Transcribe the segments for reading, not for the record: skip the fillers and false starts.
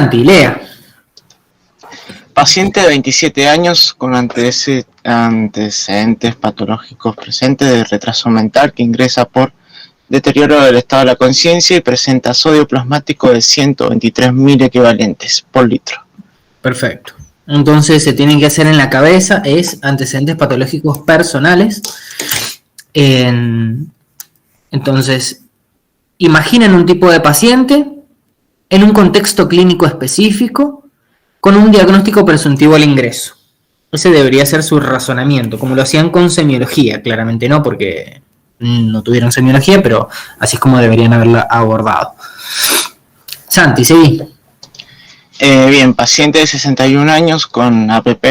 Santi, lea. Paciente de 27 años con antecedentes patológicos presentes de retraso mental que ingresa por deterioro del estado de la conciencia y presenta sodio plasmático de 123.000 equivalentes por litro. Perfecto. Entonces se tienen que hacer en la cabeza es antecedentes patológicos personales. Entonces, imaginen un tipo de paciente en un contexto clínico específico con un diagnóstico presuntivo al ingreso. Ese debería ser su razonamiento, como lo hacían con semiología, claramente no, porque no tuvieron semiología, pero así es como deberían haberla abordado. Santi, seguí. Bien, paciente de 61 años con APP,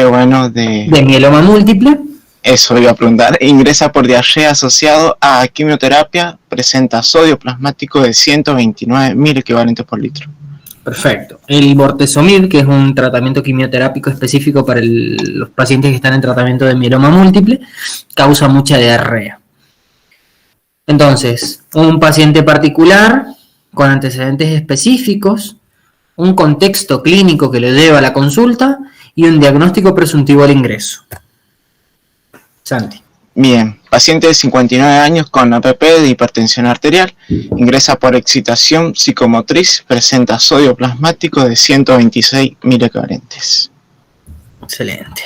de mieloma múltiple. Eso iba a preguntar. Ingresa por diarrea asociado a quimioterapia, presenta sodio plasmático de 129.000 equivalentes por litro. Perfecto. El bortezomib, que es un tratamiento quimioterápico específico para los pacientes que están en tratamiento de mieloma múltiple, causa mucha diarrea. Entonces, un paciente particular con antecedentes específicos, un contexto clínico que le lleva a la consulta y un diagnóstico presuntivo al ingreso. Santi. Bien, paciente de 59 años con APP de hipertensión arterial, ingresa por excitación psicomotriz, presenta sodio plasmático de 126.000 equivalentes. Excelente.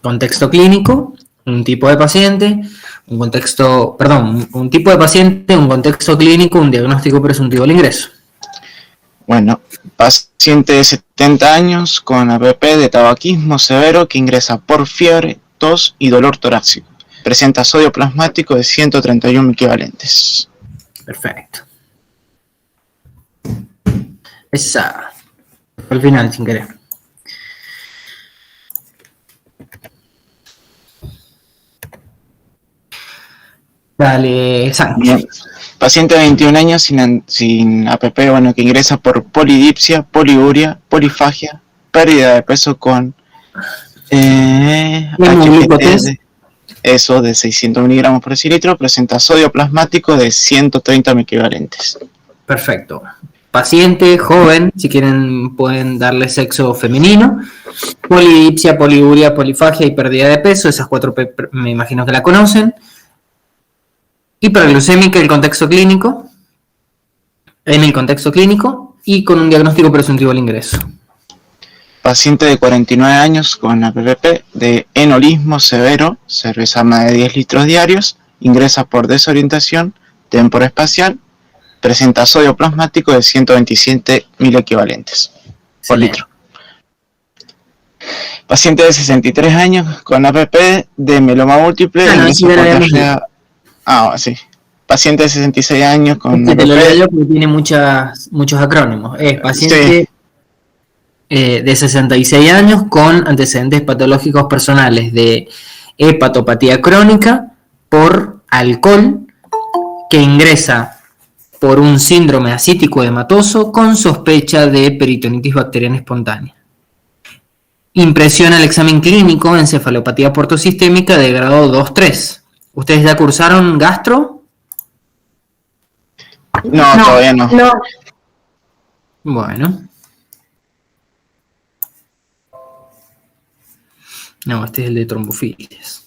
Contexto clínico, un tipo de paciente, un tipo de paciente, un contexto clínico, un diagnóstico presuntivo al ingreso. Bueno, paciente de 70 años con APP de tabaquismo severo que ingresa por fiebre, tos y dolor torácico. Presenta sodio plasmático de 131 equivalentes. Perfecto. Esa. Al final, sin querer. Dale, Santi. Bien. Paciente de 21 años sin APP, que ingresa por polidipsia, poliuria, polifagia, pérdida de peso con HPT de 600 miligramos por decilitro, presenta sodio plasmático de 130 equivalentes. Perfecto. Paciente, joven, si quieren pueden darle sexo femenino, polidipsia, poliuria, polifagia y pérdida de peso, esas 4 me imagino que la conocen. Hiperglucémica en el contexto clínico y con un diagnóstico presuntivo al ingreso. Paciente de 49 años con APP de enolismo severo, cerveza más de 10 litros diarios, ingresa por desorientación temporoespacial, presenta sodio plasmático de 127.000 equivalentes por litro. Paciente de 63 años con APP de mieloma múltiple, sí. Paciente de 66 años con APP. Te lo leo yo porque tiene muchos acrónimos. Es paciente de 66 años con antecedentes patológicos personales de hepatopatía crónica por alcohol que ingresa por un síndrome ascítico hematoso con sospecha de peritonitis bacteriana espontánea. Impresión al examen clínico, encefalopatía portosistémica de grado 2-3. ¿Ustedes ya cursaron gastro? No, todavía no. Bueno. No, este es el de trombofilias.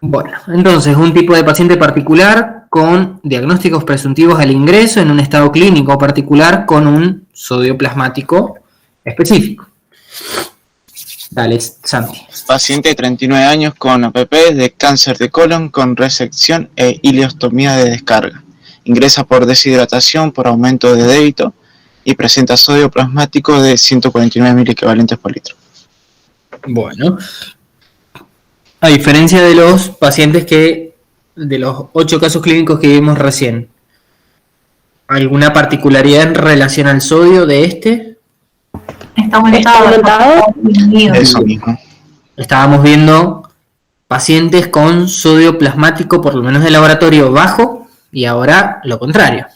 Bueno, entonces un tipo de paciente particular con diagnósticos presuntivos al ingreso en un estado clínico particular con un sodio plasmático específico. Dale, Santi. Paciente de 39 años con APP de cáncer de colon con resección e ileostomía de descarga. Ingresa por deshidratación por aumento de débito y presenta sodio plasmático de 149.000 equivalentes por litro. Bueno, a diferencia de los pacientes de los 8 casos clínicos que vimos recién, ¿alguna particularidad en relación al sodio de este? Está aumentado. Eso mismo. Estábamos viendo pacientes con sodio plasmático, por lo menos de laboratorio, bajo, y ahora lo contrario.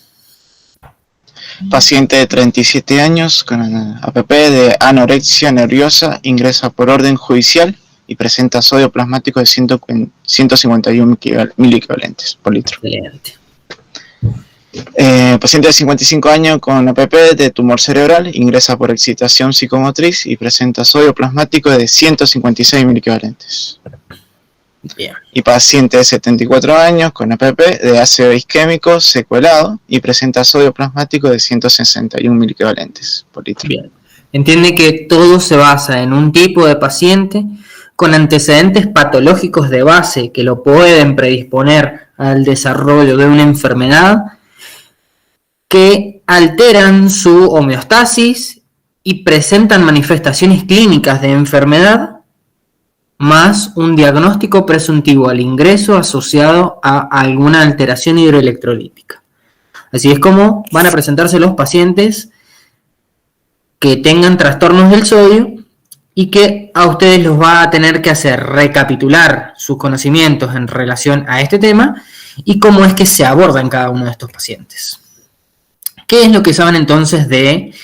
Paciente de 37 años con APP de anorexia nerviosa, ingresa por orden judicial y presenta sodio plasmático de 151.000 equivalentes por litro. Excelente. paciente de 55 años con APP de tumor cerebral, ingresa por excitación psicomotriz y presenta sodio plasmático de 156 miliquivalentes. Bien. Y paciente de 74 años con APP de ácido isquémico secuelado y presenta sodio plasmático de 161 miliquivalentes por litro. Bien. Entiende que todo se basa en un tipo de paciente con antecedentes patológicos de base que lo pueden predisponer al desarrollo de una enfermedad, que alteran su homeostasis y presentan manifestaciones clínicas de enfermedad, más un diagnóstico presuntivo al ingreso asociado a alguna alteración hidroelectrolítica. Así es como van a presentarse los pacientes que tengan trastornos del sodio y que a ustedes los va a tener que hacer recapitular sus conocimientos en relación a este tema y cómo es que se aborda en cada uno de estos pacientes. ¿Qué es lo que saben entonces de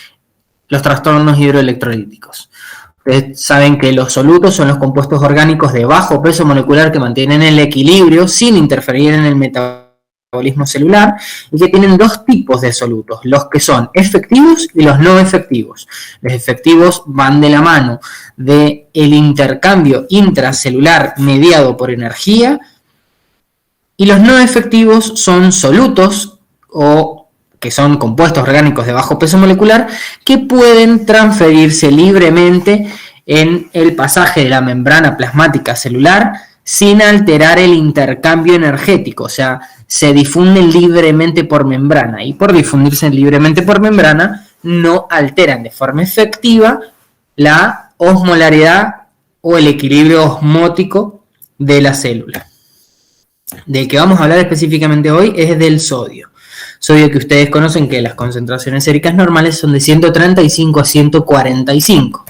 los trastornos hidroelectrolíticos? Ustedes saben que los solutos son los compuestos orgánicos de bajo peso molecular que mantienen el equilibrio sin interferir en el metabolismo celular y que tienen dos tipos de solutos, los que son efectivos y los no efectivos. Los efectivos van de la mano del intercambio intracelular mediado por energía y los no efectivos son solutos o que son compuestos orgánicos de bajo peso molecular, que pueden transferirse libremente en el pasaje de la membrana plasmática celular sin alterar el intercambio energético, o sea, se difunden libremente por membrana, y por difundirse libremente por membrana no alteran de forma efectiva la osmolaridad o el equilibrio osmótico de la célula. Del que vamos a hablar específicamente hoy es del sodio. Sodio que ustedes conocen que las concentraciones séricas normales son de 135 a 145.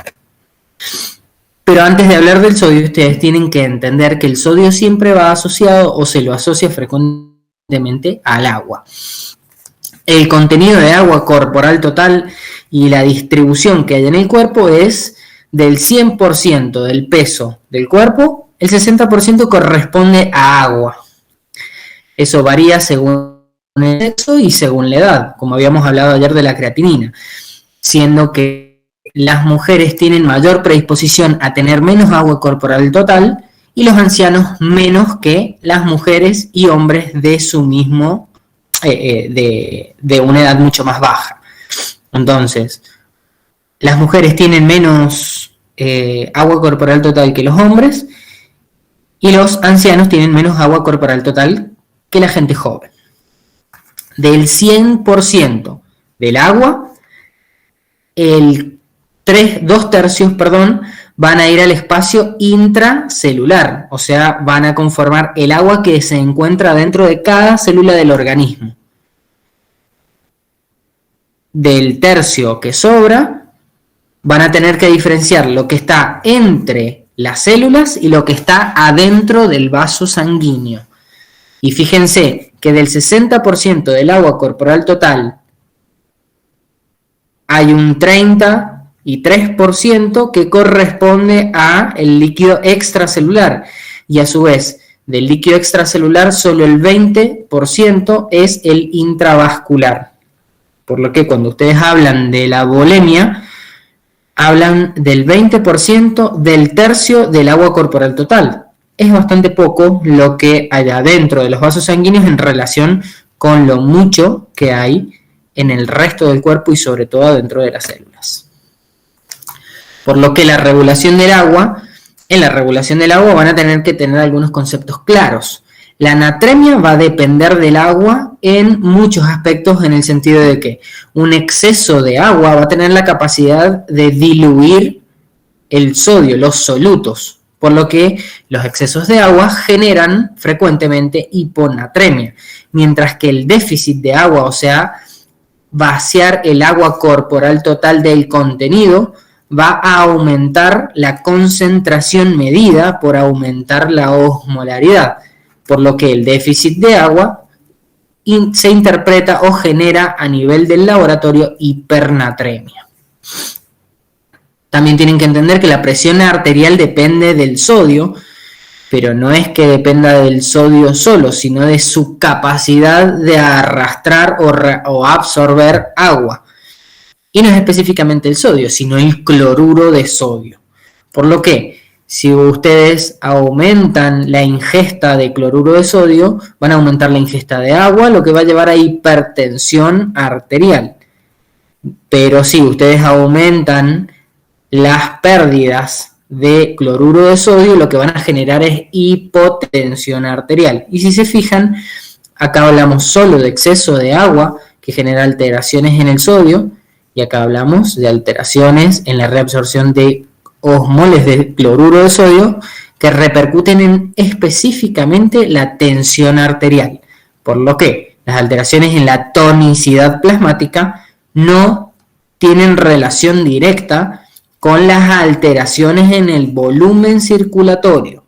Pero antes de hablar del sodio, ustedes tienen que entender que el sodio siempre va asociado o se lo asocia frecuentemente al agua. El contenido de agua corporal total y la distribución que hay en el cuerpo es del 100% del peso del cuerpo, el 60% corresponde a agua. Eso varía según el sexo y según la edad, como habíamos hablado ayer de la creatinina, siendo que las mujeres tienen mayor predisposición a tener menos agua corporal total y los ancianos menos que las mujeres y hombres de su mismo, de una edad mucho más baja. Entonces, las mujeres tienen menos agua corporal total que los hombres y los ancianos tienen menos agua corporal total que la gente joven. Del 100% del agua, 2/3 van a ir al espacio intracelular, o sea, van a conformar el agua que se encuentra dentro de cada célula del organismo. Del tercio que sobra, van a tener que diferenciar lo que está entre las células y lo que está adentro del vaso sanguíneo. Y fíjense que del 60% del agua corporal total hay un 33% que corresponde a el líquido extracelular y a su vez del líquido extracelular solo el 20% es el intravascular. Por lo que cuando ustedes hablan de la volemia, hablan del 20% del tercio del agua corporal total. Es bastante poco lo que hay adentro de los vasos sanguíneos en relación con lo mucho que hay en el resto del cuerpo y sobre todo dentro de las células. Por lo que en la regulación del agua van a tener que tener algunos conceptos claros. La natremia va a depender del agua en muchos aspectos, en el sentido de que un exceso de agua va a tener la capacidad de diluir el sodio, los solutos, por lo que los excesos de agua generan frecuentemente hiponatremia, mientras que el déficit de agua, o sea, vaciar el agua corporal total del contenido, va a aumentar la concentración medida por aumentar la osmolaridad, por lo que el déficit de agua se interpreta o genera a nivel del laboratorio hipernatremia. También tienen que entender que la presión arterial depende del sodio, pero no es que dependa del sodio solo, sino de su capacidad de arrastrar o absorber agua. Y no es específicamente el sodio, sino el cloruro de sodio. Por lo que, si ustedes aumentan la ingesta de cloruro de sodio, van a aumentar la ingesta de agua, lo que va a llevar a hipertensión arterial. Pero si ustedes aumentan las pérdidas de cloruro de sodio, lo que van a generar es hipotensión arterial. Y si se fijan, acá hablamos solo de exceso de agua, que genera alteraciones en el sodio, y acá hablamos de alteraciones en la reabsorción de osmoles de cloruro de sodio, que repercuten en específicamente la tensión arterial. Por lo que las alteraciones en la tonicidad plasmática no tienen relación directa con las alteraciones en el volumen circulatorio.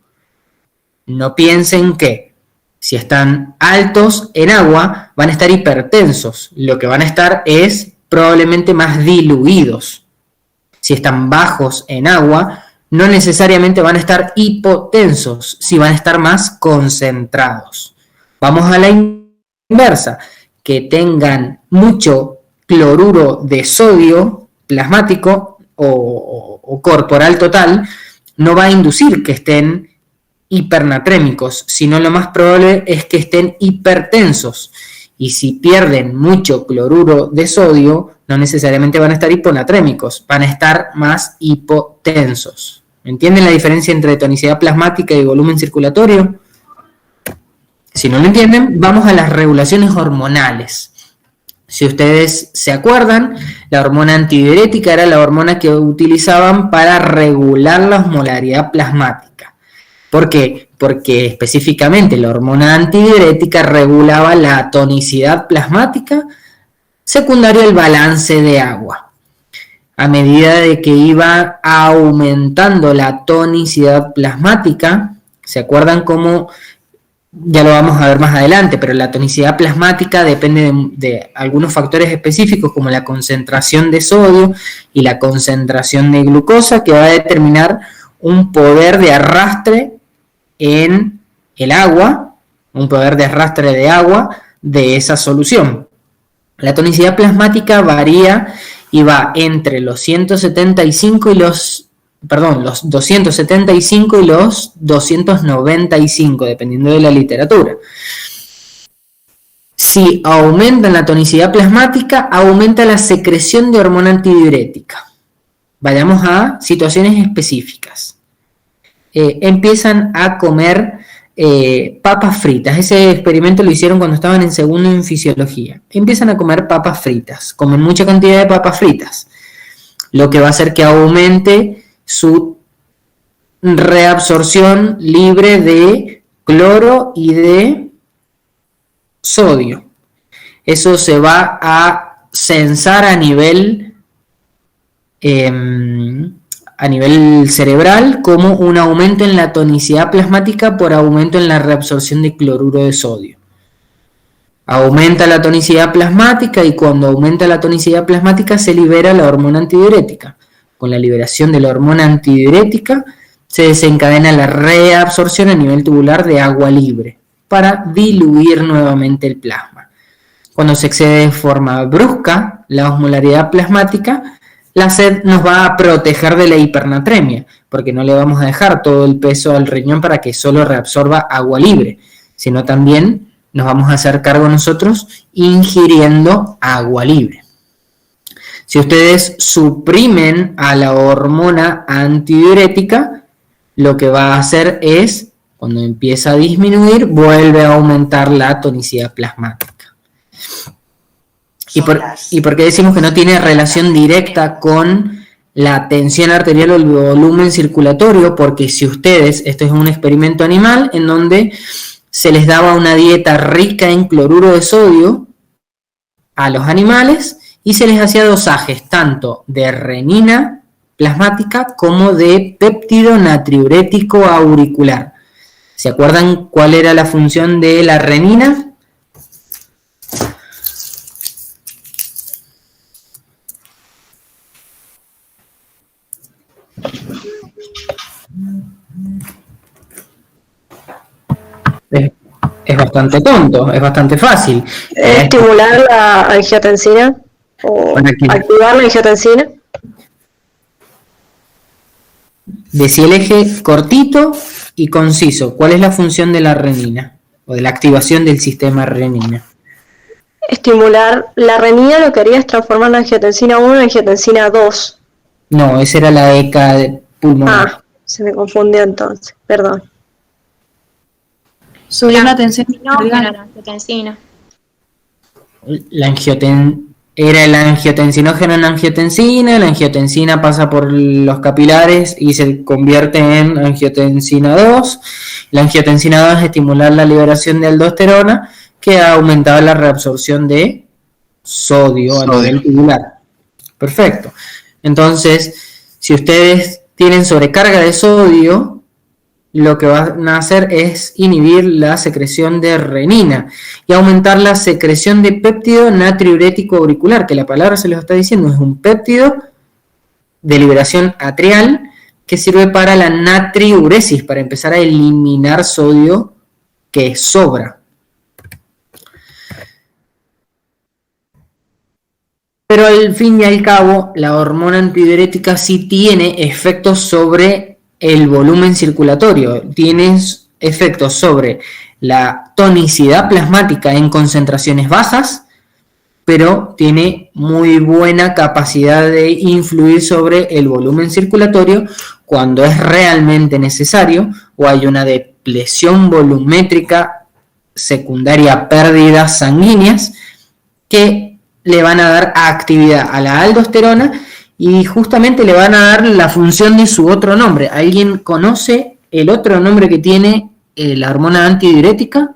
No piensen que si están altos en agua van a estar hipertensos. Lo que van a estar es probablemente más diluidos. Si están bajos en agua, no necesariamente van a estar hipotensos, si van a estar más concentrados. Vamos a la inversa, que tengan mucho cloruro de sodio plasmático o corporal total, no va a inducir que estén hipernatrémicos, sino lo más probable es que estén hipertensos. Y si pierden mucho cloruro de sodio, no necesariamente van a estar hiponatrémicos, van a estar más hipotensos. ¿Entienden la diferencia entre tonicidad plasmática y volumen circulatorio? Si no lo entienden, vamos a las regulaciones hormonales. Si ustedes se acuerdan, la hormona antidiurética era la hormona que utilizaban para regular la osmolaridad plasmática. ¿Por qué? Porque específicamente la hormona antidiurética regulaba la tonicidad plasmática, secundario al balance de agua. A medida de que iba aumentando la tonicidad plasmática, ¿se acuerdan cómo? Ya lo vamos a ver más adelante, pero la tonicidad plasmática depende de algunos factores específicos como la concentración de sodio y la concentración de glucosa, que va a determinar un poder de arrastre en el agua, un poder de arrastre de agua de esa solución. La tonicidad plasmática varía y va entre los 275 y los 295, dependiendo de la literatura. Si aumenta la tonicidad plasmática, aumenta la secreción de hormona antidiurética. Vayamos a situaciones específicas. Empiezan a comer papas fritas. Ese experimento lo hicieron cuando estaban en segundo en fisiología. Empiezan a comer papas fritas, comen mucha cantidad de papas fritas, lo que va a hacer que aumente su reabsorción libre de cloro y de sodio. Eso se va a censar a nivel cerebral como un aumento en la tonicidad plasmática por aumento en la reabsorción de cloruro de sodio. Aumenta la tonicidad plasmática y cuando aumenta la tonicidad plasmática se libera la hormona antidiurética. Con la liberación de la hormona antidiurética se desencadena la reabsorción a nivel tubular de agua libre para diluir nuevamente el plasma. Cuando se excede de forma brusca la osmolaridad plasmática, la sed nos va a proteger de la hipernatremia, porque no le vamos a dejar todo el peso al riñón para que solo reabsorba agua libre, sino también nos vamos a hacer cargo nosotros ingiriendo agua libre. Si ustedes suprimen a la hormona antidiurética, lo que va a hacer es, cuando empieza a disminuir, vuelve a aumentar la tonicidad plasmática. ¿Y por qué decimos que no tiene relación directa con la tensión arterial o el volumen circulatorio? Porque si ustedes, esto es un experimento animal en donde se les daba una dieta rica en cloruro de sodio a los animales y se les hacía dosajes tanto de renina plasmática como de péptido natriurético auricular. ¿Se acuerdan cuál era la función de la renina? Es bastante tonto, es bastante fácil. Estimular la angiotensina o activar la angiotensina. Decí el eje cortito y conciso. ¿Cuál es la función de la renina? O de la activación del sistema renina. Estimular la renina, lo que haría es transformar la angiotensina 1 en angiotensina 2. No, esa era la ECA pulmonar. Ah, se me confundió entonces, perdón. Subir la tensión La angiotensina. Era el angiotensinógeno en angiotensina, la angiotensina pasa por los capilares y se convierte en angiotensina 2. La angiotensina 2 es estimular la liberación de aldosterona, que ha aumentado la reabsorción de sodio a nivel tubular. Perfecto. Entonces, si ustedes tienen sobrecarga de sodio, lo que van a hacer es inhibir la secreción de renina y aumentar la secreción de péptido natriurético auricular, que la palabra se les está diciendo, es un péptido de liberación atrial que sirve para la natriuresis, para empezar a eliminar sodio que sobra. Pero al fin y al cabo, la hormona antidiurética sí tiene efectos sobre el volumen circulatorio, tiene efectos sobre la tonicidad plasmática en concentraciones bajas, pero tiene muy buena capacidad de influir sobre el volumen circulatorio cuando es realmente necesario o hay una depresión volumétrica secundaria a pérdidas sanguíneas que le van a dar actividad a la aldosterona y justamente le van a dar la función de su otro nombre. ¿Alguien conoce el otro nombre que tiene la hormona antidiurética?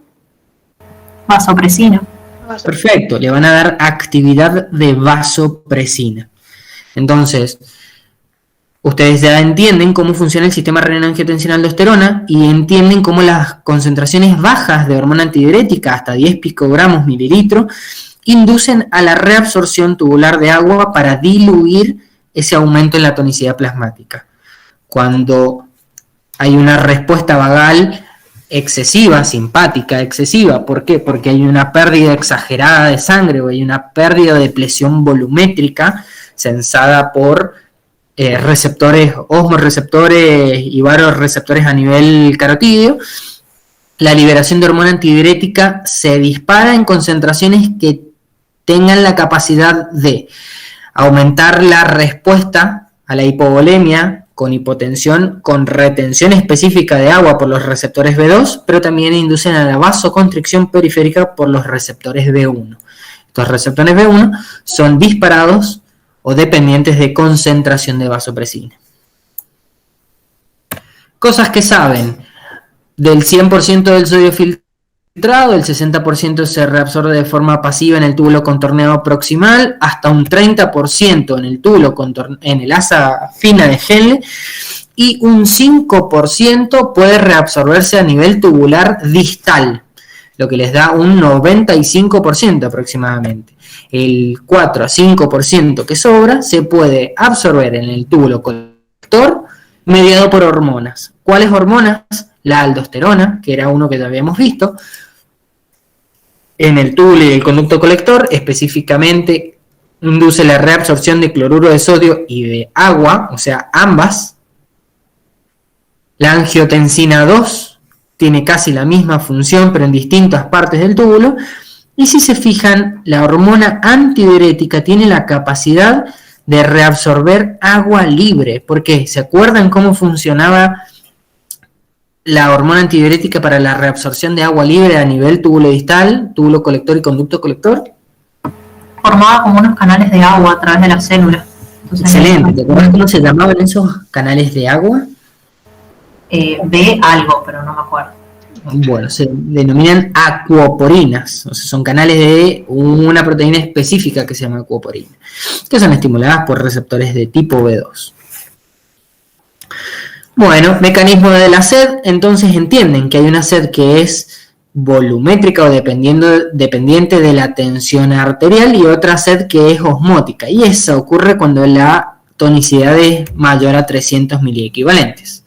Vasopresina. Perfecto, le van a dar actividad de vasopresina. Entonces, ustedes ya entienden cómo funciona el sistema renina-angiotensina-aldosterona y entienden cómo las concentraciones bajas de hormona antidiurética, hasta 10 picogramos mililitro, inducen a la reabsorción tubular de agua para diluir ese aumento en la tonicidad plasmática. Cuando hay una respuesta vagal excesiva, simpática, excesiva, ¿por qué? Porque hay una pérdida exagerada de sangre o hay una pérdida de presión volumétrica sensada por receptores, osmoreceptores y vasoreceptores a nivel carotídeo. La liberación de hormona antidiurética se dispara en concentraciones que tengan la capacidad de aumentar la respuesta a la hipovolemia con hipotensión, con retención específica de agua por los receptores B2, pero también inducen a la vasoconstricción periférica por los receptores B1. Estos receptores B1 son disparados o dependientes de concentración de vasopresina. Cosas que saben: del 100% del sodio filtrado, el 60% se reabsorbe de forma pasiva en el túbulo contorneado proximal, hasta un 30% en el túbulo en el asa fina de Henle, y un 5% puede reabsorberse a nivel tubular distal, lo que les da un 95% aproximadamente. El 4 a 5% que sobra se puede absorber en el túbulo colector mediado por hormonas. ¿Cuáles hormonas? La aldosterona, que era uno que ya habíamos visto, en el túbulo y el conducto colector, específicamente induce la reabsorción de cloruro de sodio y de agua, o sea, ambas. La angiotensina 2 tiene casi la misma función, pero en distintas partes del túbulo. Y si se fijan, la hormona antidiurética tiene la capacidad de reabsorber agua libre. ¿Por qué? ¿Se acuerdan cómo funcionaba la hormona antidiurética para la reabsorción de agua libre a nivel túbulo distal, túbulo colector y conducto colector? Formaba como unos canales de agua a través de las células. Entonces, excelente. ¿Te acuerdas cómo se llamaban esos canales de agua? De algo, pero no me acuerdo. Bueno, se denominan acuoporinas, o sea, son canales de una proteína específica que se llama acuoporina, que son estimuladas por receptores de tipo B2. Bueno, mecanismo de la sed. Entonces entienden que hay una sed que es volumétrica o dependiente de la tensión arterial y otra sed que es osmótica, y esa ocurre cuando la tonicidad es mayor a 300 miliequivalentes.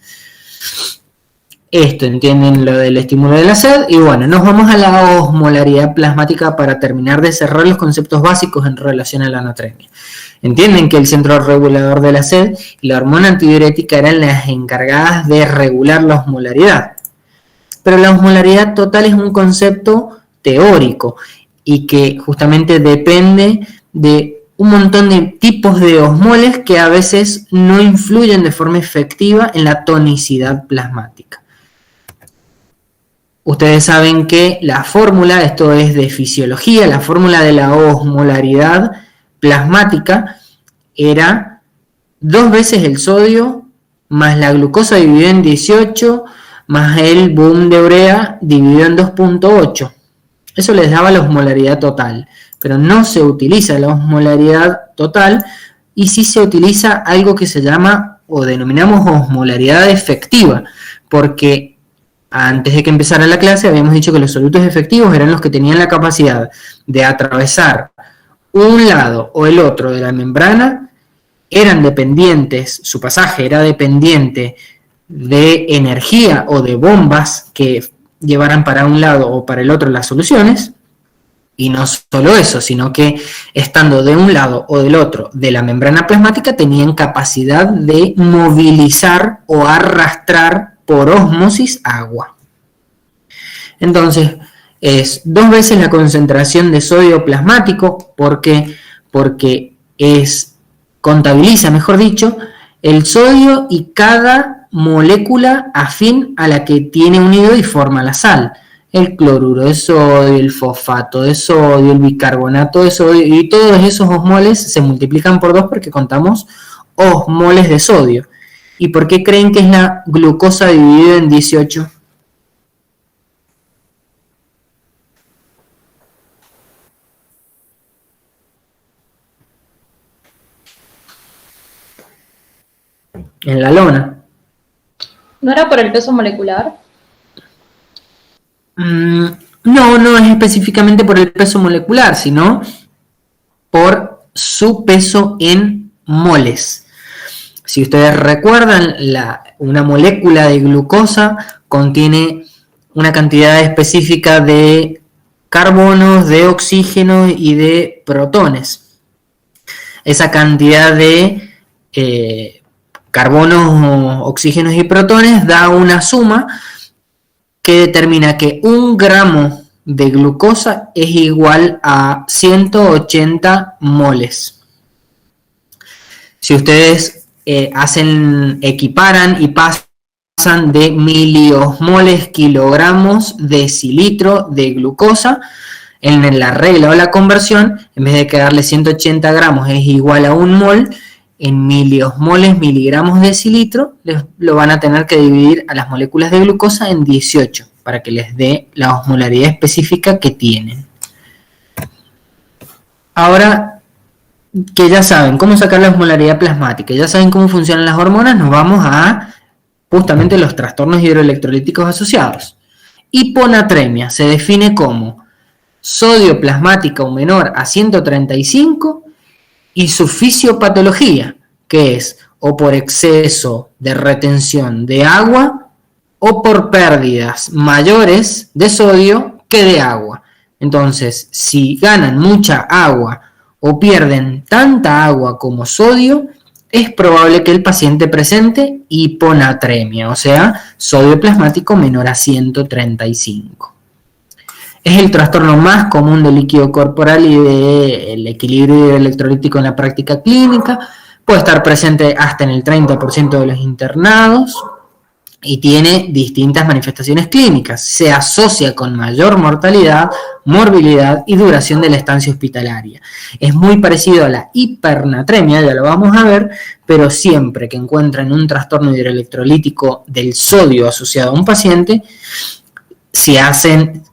Esto, entienden lo del estímulo de la sed. Y bueno, nos vamos a la osmolaridad plasmática para terminar de cerrar los conceptos básicos en relación a la anatremia. Entienden que el centro regulador de la sed y la hormona antidiurética eran las encargadas de regular la osmolaridad. Pero la osmolaridad total es un concepto teórico y que justamente depende de un montón de tipos de osmoles que a veces no influyen de forma efectiva en la tonicidad plasmática. Ustedes saben que la fórmula, esto es de fisiología, la fórmula de la osmolaridad plasmática era 2 veces el sodio más la glucosa dividido en 18 más el boom de urea dividido en 2.8. Eso les daba la osmolaridad total, pero no se utiliza la osmolaridad total y sí se utiliza algo que se llama o denominamos osmolaridad efectiva, porque antes de que empezara la clase habíamos dicho que los solutos efectivos eran los que tenían la capacidad de atravesar un lado o el otro de la membrana, eran dependientes, su pasaje era dependiente de energía o de bombas que llevaran para un lado o para el otro las soluciones, y no solo eso, sino que estando de un lado o del otro de la membrana plasmática tenían capacidad de movilizar o arrastrar por ósmosis agua. Entonces, es 2 veces la concentración de sodio plasmático, porque contabiliza, mejor dicho, el sodio y cada molécula afín a la que tiene unido y forma la sal. El cloruro de sodio, el fosfato de sodio, el bicarbonato de sodio, y todos esos osmoles se multiplican por 2 porque contamos osmoles de sodio. ¿Y por qué creen que es la glucosa dividida en 18? En la lona. ¿No era por el peso molecular? No es específicamente por el peso molecular, sino por su peso en moles. Si ustedes recuerdan, una molécula de glucosa contiene una cantidad específica de carbonos, de oxígenos y de protones. Esa cantidad de carbonos, oxígenos y protones da una suma que determina que 1 gramo de glucosa es igual a 180 moles. Si ustedes equiparan y pasan de miliosmoles kilogramos decilitro de glucosa en la regla o la conversión, en vez de quedarle 180 gramos es igual a 1 mol, en miliosmoles, miligramos decilitro, lo van a tener que dividir a las moléculas de glucosa en 18 para que les dé la osmolaridad específica que tienen. Ahora que ya saben cómo sacar la osmolaridad plasmática, ya saben cómo funcionan las hormonas, nos vamos a justamente los trastornos hidroelectrolíticos asociados. Hiponatremia se define como sodio plasmática o menor a 135 y su fisiopatología, que es o por exceso de retención de agua o por pérdidas mayores de sodio que de agua. Entonces, si ganan mucha agua o pierden tanta agua como sodio, es probable que el paciente presente hiponatremia, o sea, sodio plasmático menor a 135. Es el trastorno más común del líquido corporal y del equilibrio electrolítico en la práctica clínica. Puede estar presente hasta en el 30% de los internados y tiene distintas manifestaciones clínicas. Se asocia con mayor mortalidad, morbilidad y duración de la estancia hospitalaria. Es muy parecido a la hipernatremia, ya lo vamos a ver, pero siempre que encuentran un trastorno hidroelectrolítico del sodio asociado a un paciente, si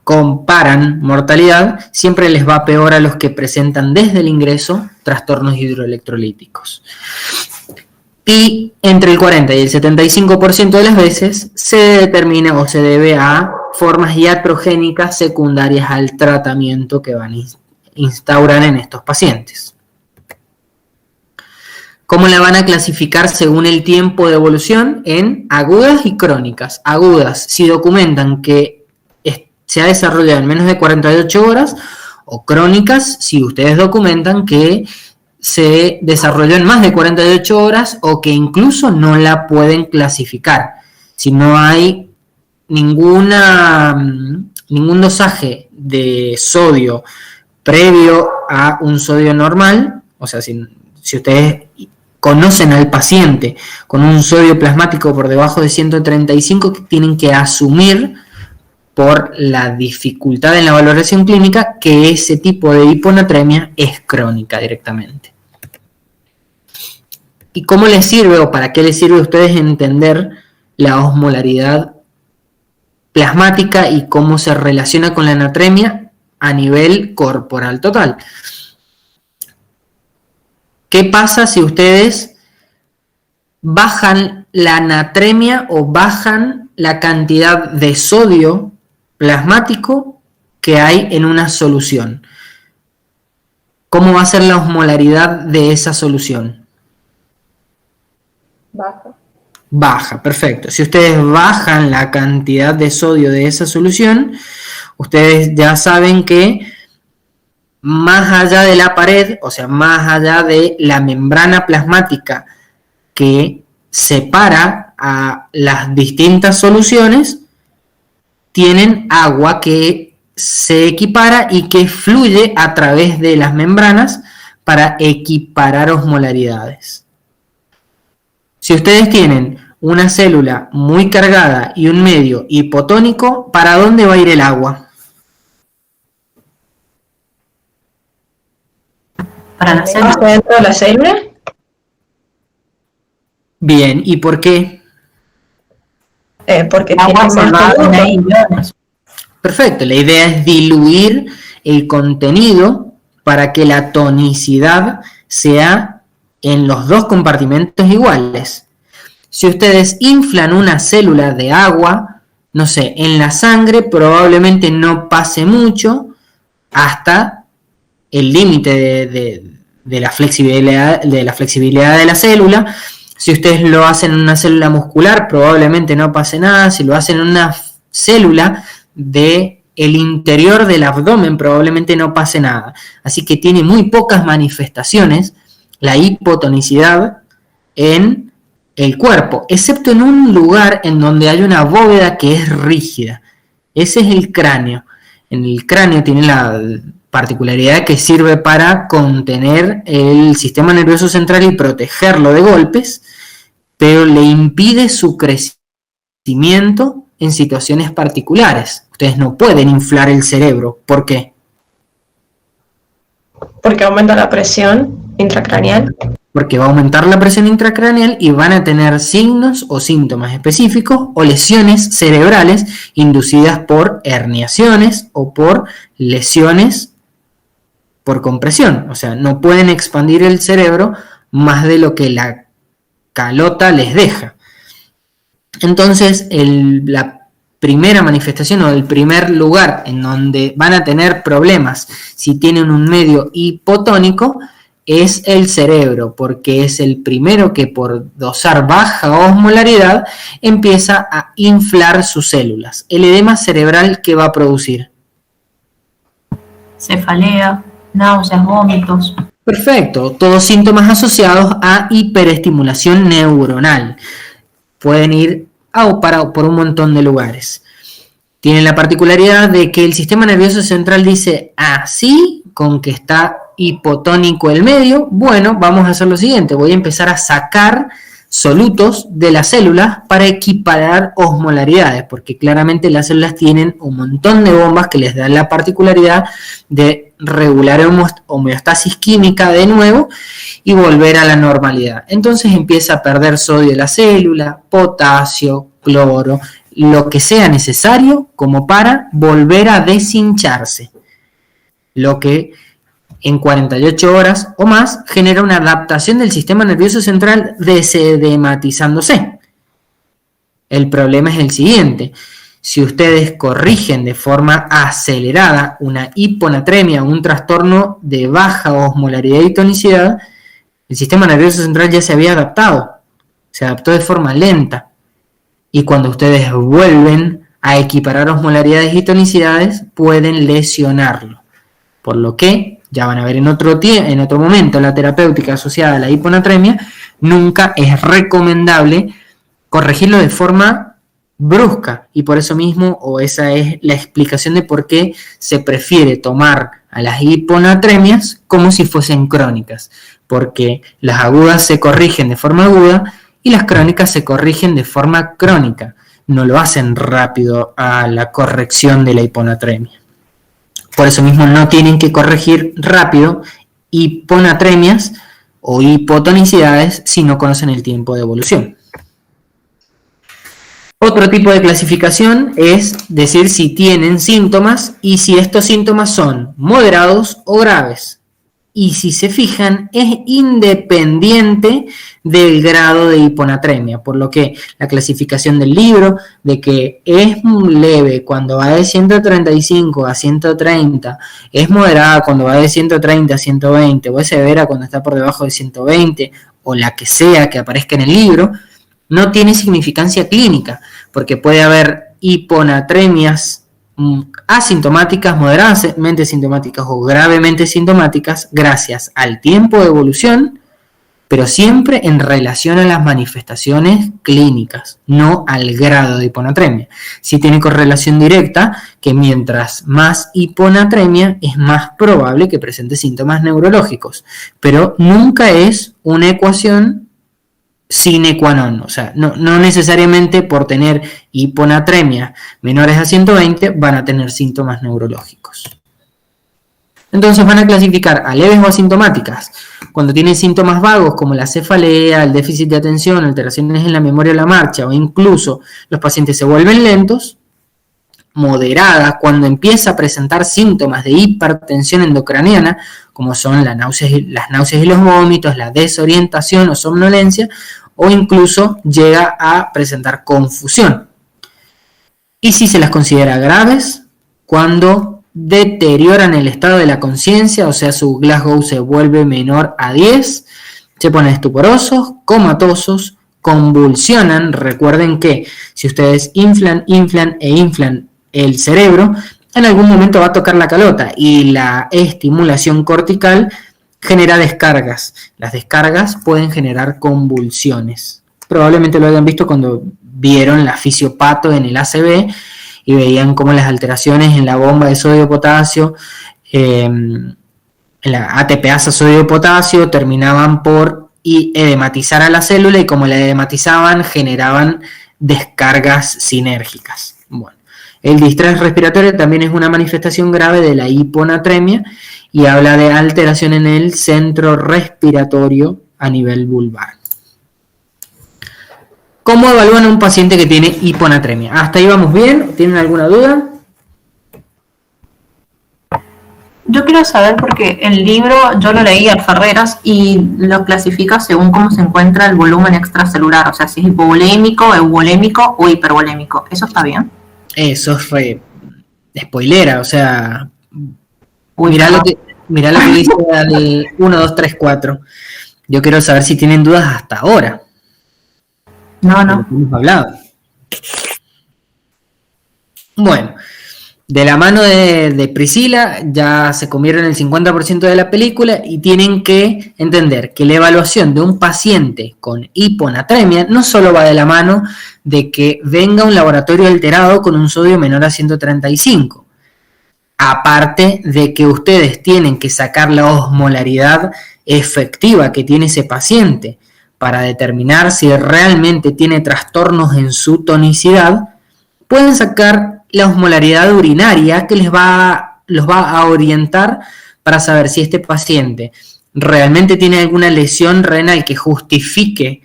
comparan mortalidad, siempre les va peor a los que presentan desde el ingreso trastornos hidroelectrolíticos. Y entre el 40 y el 75% de las veces se determina o se debe a formas iatrogénicas secundarias al tratamiento que van a instaurar en estos pacientes. ¿Cómo la van a clasificar según el tiempo de evolución? En agudas y crónicas. Agudas, si documentan que se ha desarrollado en menos de 48 horas, o crónicas, si ustedes documentan que se desarrolló en más de 48 horas o que incluso no la pueden clasificar. Si no hay ningún dosaje de sodio previo a un sodio normal, o sea, si ustedes conocen al paciente con un sodio plasmático por debajo de 135, que tienen que asumir por la dificultad en la valoración clínica que ese tipo de hiponatremia es crónica directamente. ¿Y cómo les sirve o para qué les sirve a ustedes entender la osmolaridad plasmática y cómo se relaciona con la natremia a nivel corporal total? ¿Qué pasa si ustedes bajan la natremia o bajan la cantidad de sodio plasmático que hay en una solución? ¿Cómo va a ser la osmolaridad de esa solución? Baja, perfecto. Si ustedes bajan la cantidad de sodio de esa solución, ustedes ya saben que más allá de la pared, o sea, más allá de la membrana plasmática que separa a las distintas soluciones, tienen agua que se equipara y que fluye a través de las membranas para equiparar osmolaridades. Si ustedes tienen una célula muy cargada y un medio hipotónico, ¿para dónde va a ir el agua? Para la célula. ¿Hacia dentro de la célula? Bien, ¿y por qué? Porque El agua tiene se más va conducto. en iones. Perfecto, la idea es diluir el contenido para que la tonicidad sea en los dos compartimentos iguales. Si ustedes inflan una célula de agua, no sé, en la sangre probablemente no pase mucho hasta el límite de la flexibilidad de la célula. Si ustedes lo hacen en una célula muscular, probablemente no pase nada. Si lo hacen en una célula del interior del abdomen, probablemente no pase nada. Así que tiene muy pocas manifestaciones la hipotonicidad en el cuerpo, excepto en un lugar en donde hay una bóveda que es rígida. Ese es el cráneo. En el cráneo tiene la particularidad que sirve para contener el sistema nervioso central y protegerlo de golpes, pero le impide su crecimiento en situaciones particulares. Ustedes no pueden inflar el cerebro. ¿Por qué? Porque aumenta la presión intracraneal. Porque va a aumentar la presión intracraneal y van a tener signos o síntomas específicos o lesiones cerebrales inducidas por herniaciones o por lesiones por compresión. O sea, no pueden expandir el cerebro más de lo que la calota les deja. Entonces, la primera manifestación o el primer lugar en donde van a tener problemas si tienen un medio hipotónico es el cerebro, porque es el primero que por dosar baja osmolaridad empieza a inflar sus células. El edema cerebral, ¿qué va a producir? Cefalea, náuseas, vómitos. Perfecto, todos síntomas asociados a hiperestimulación neuronal. Pueden ir por un montón de lugares. Tienen la particularidad de que el sistema nervioso central dice, así, con que está hipotónico el medio, bueno, vamos a hacer lo siguiente, voy a empezar a sacar solutos de las células para equiparar osmolaridades, porque claramente las células tienen un montón de bombas que les dan la particularidad de regular homeostasis química de nuevo y volver a la normalidad. Entonces empieza a perder sodio de la célula, potasio, cloro, lo que sea necesario como para volver a deshincharse, lo que en 48 horas o más genera una adaptación del sistema nervioso central desedematizándose. El problema es el siguiente: si ustedes corrigen de forma acelerada una hiponatremia o un trastorno de baja osmolaridad y tonicidad, El sistema nervioso central ya se había adaptado, se adaptó de forma lenta. Y cuando ustedes vuelven a equiparar osmolaridades y tonicidades, pueden lesionarlo. Por lo que, ya van a ver en otro momento, la terapéutica asociada a la hiponatremia, nunca es recomendable corregirlo de forma brusca. Y por eso mismo, o esa es la explicación de por qué se prefiere tomar a las hiponatremias como si fuesen crónicas. Porque las agudas se corrigen de forma aguda y las crónicas se corrigen de forma crónica. No lo hacen rápido a la corrección de la hiponatremia. Por eso mismo no tienen que corregir rápido hiponatremias o hipotonicidades si no conocen el tiempo de evolución. Otro tipo de clasificación es decir si tienen síntomas y si estos síntomas son moderados o graves. Y si se fijan, es independiente del grado de hiponatremia, por lo que la clasificación del libro de que es leve cuando va de 135 a 130, es moderada cuando va de 130 a 120, o es severa cuando está por debajo de 120, o la que sea que aparezca en el libro, no tiene significancia clínica, porque puede haber hiponatremias asintomáticas, moderadamente sintomáticas o gravemente sintomáticas gracias al tiempo de evolución, pero siempre en relación a las manifestaciones clínicas, no al grado de hiponatremia. Sí tiene correlación directa que mientras más hiponatremia es más probable que presente síntomas neurológicos, pero nunca es una ecuación sine qua non, o sea, no necesariamente por tener hiponatremia menores a 120 van a tener síntomas neurológicos. Entonces van a clasificar a leves o asintomáticas. Cuando tienen síntomas vagos como la cefalea, el déficit de atención, alteraciones en la memoria o la marcha, o incluso los pacientes se vuelven lentos. Moderada cuando empieza a presentar síntomas de hipertensión endocraniana, como son las náuseas y los vómitos, la desorientación o somnolencia, o incluso llega a presentar confusión. Y si se las considera graves, cuando deterioran el estado de la conciencia, o sea, su Glasgow se vuelve menor a 10, se ponen estuporosos, comatosos, convulsionan. Recuerden que si ustedes inflan el cerebro, en algún momento va a tocar la calota y la estimulación cortical genera descargas. Las descargas pueden generar convulsiones. Probablemente lo hayan visto cuando vieron la fisiopato en el ACV y veían cómo las alteraciones en la bomba de sodio-potasio, en la ATPasa sodio-potasio, terminaban por edematizar a la célula y como la edematizaban generaban descargas sinérgicas. Bueno. El distrés respiratorio también es una manifestación grave de la hiponatremia y habla de alteración en el centro respiratorio a nivel vulvar. ¿Cómo evalúan a un paciente que tiene hiponatremia? ¿Hasta ahí vamos bien? ¿Tienen alguna duda? Yo quiero saber porque el libro yo lo leí al Ferreras y lo clasifica según cómo se encuentra el volumen extracelular, o sea, si es hipovolémico, euvolémico o hipervolémico. ¿Eso está bien? Eso es re spoilera, o sea, mirá lo que dice el 1, 2, 3, 4. Yo quiero saber si tienen dudas hasta ahora. No. Hemos hablado. Bueno, de la mano de Priscila ya se comieron el 50% de la película y tienen que entender que la evaluación de un paciente con hiponatremia no solo va de la mano de que venga un laboratorio alterado con un sodio menor a 135. Aparte de que ustedes tienen que sacar la osmolaridad efectiva que tiene ese paciente para determinar si realmente tiene trastornos en su tonicidad, pueden sacar la osmolaridad urinaria que los va a orientar para saber si este paciente realmente tiene alguna lesión renal que justifique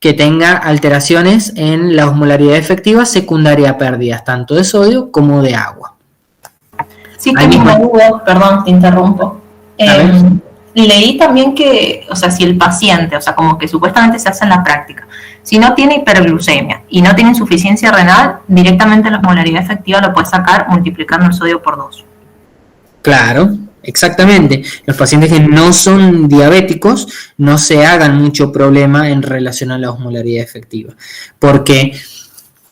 que tenga alteraciones en la osmolaridad efectiva secundaria a pérdidas tanto de sodio como de agua. Sí, tengo una duda, perdón, te interrumpo. Leí también que, o sea, si el paciente, o sea, como que supuestamente se hace en la práctica, si no tiene hiperglucemia y no tiene insuficiencia renal, directamente la osmolaridad efectiva lo puede sacar multiplicando el sodio por 2. Claro, Exactamente. Los pacientes que no son diabéticos no se hagan mucho problema en relación a la osmolaridad efectiva. Porque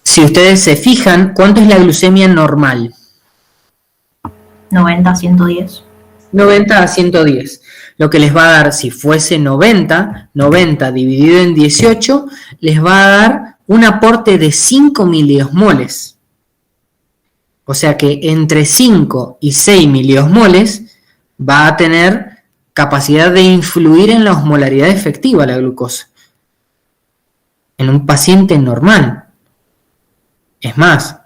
si ustedes se fijan, ¿cuánto es la glucemia normal? 90 a 110. 90 a 110. Lo que les va a dar, si fuese 90 dividido en 18, les va a dar un aporte de 5 miliosmoles. O sea que entre 5 y 6 miliosmoles va a tener capacidad de influir en la osmolaridad efectiva la glucosa. En un paciente normal. Es más,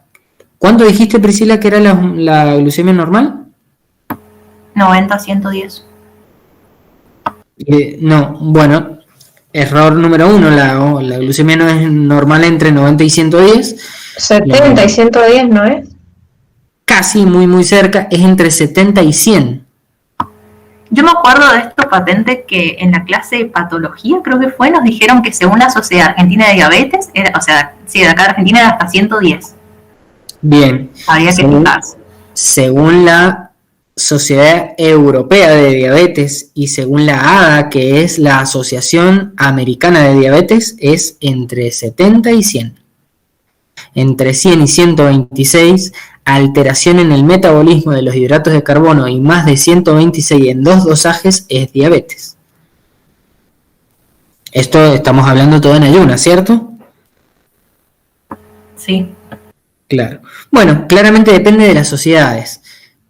¿cuánto dijiste, Priscila, que era la glucemia normal? 90 a 110. No, bueno, error número 1, la glucemia no es normal entre 90 y 110. 70 y 110, ¿no es? Casi, muy cerca, es entre 70 y 100. Yo me acuerdo de esto patente que en la clase de patología, creo que fue, nos dijeron que según la Sociedad Argentina de Diabetes, de acá de Argentina era hasta 110. Bien. Habría que fijarse. Según la Sociedad Europea de Diabetes y según la ADA, que es la Asociación Americana de Diabetes, es entre 70 y 100. Entre 100 y 126, alteración en el metabolismo de los hidratos de carbono y más de 126 en 2 dosajes es diabetes. Esto estamos hablando todo en ayunas, ¿cierto? Sí. Claro. Bueno, claramente depende de las sociedades.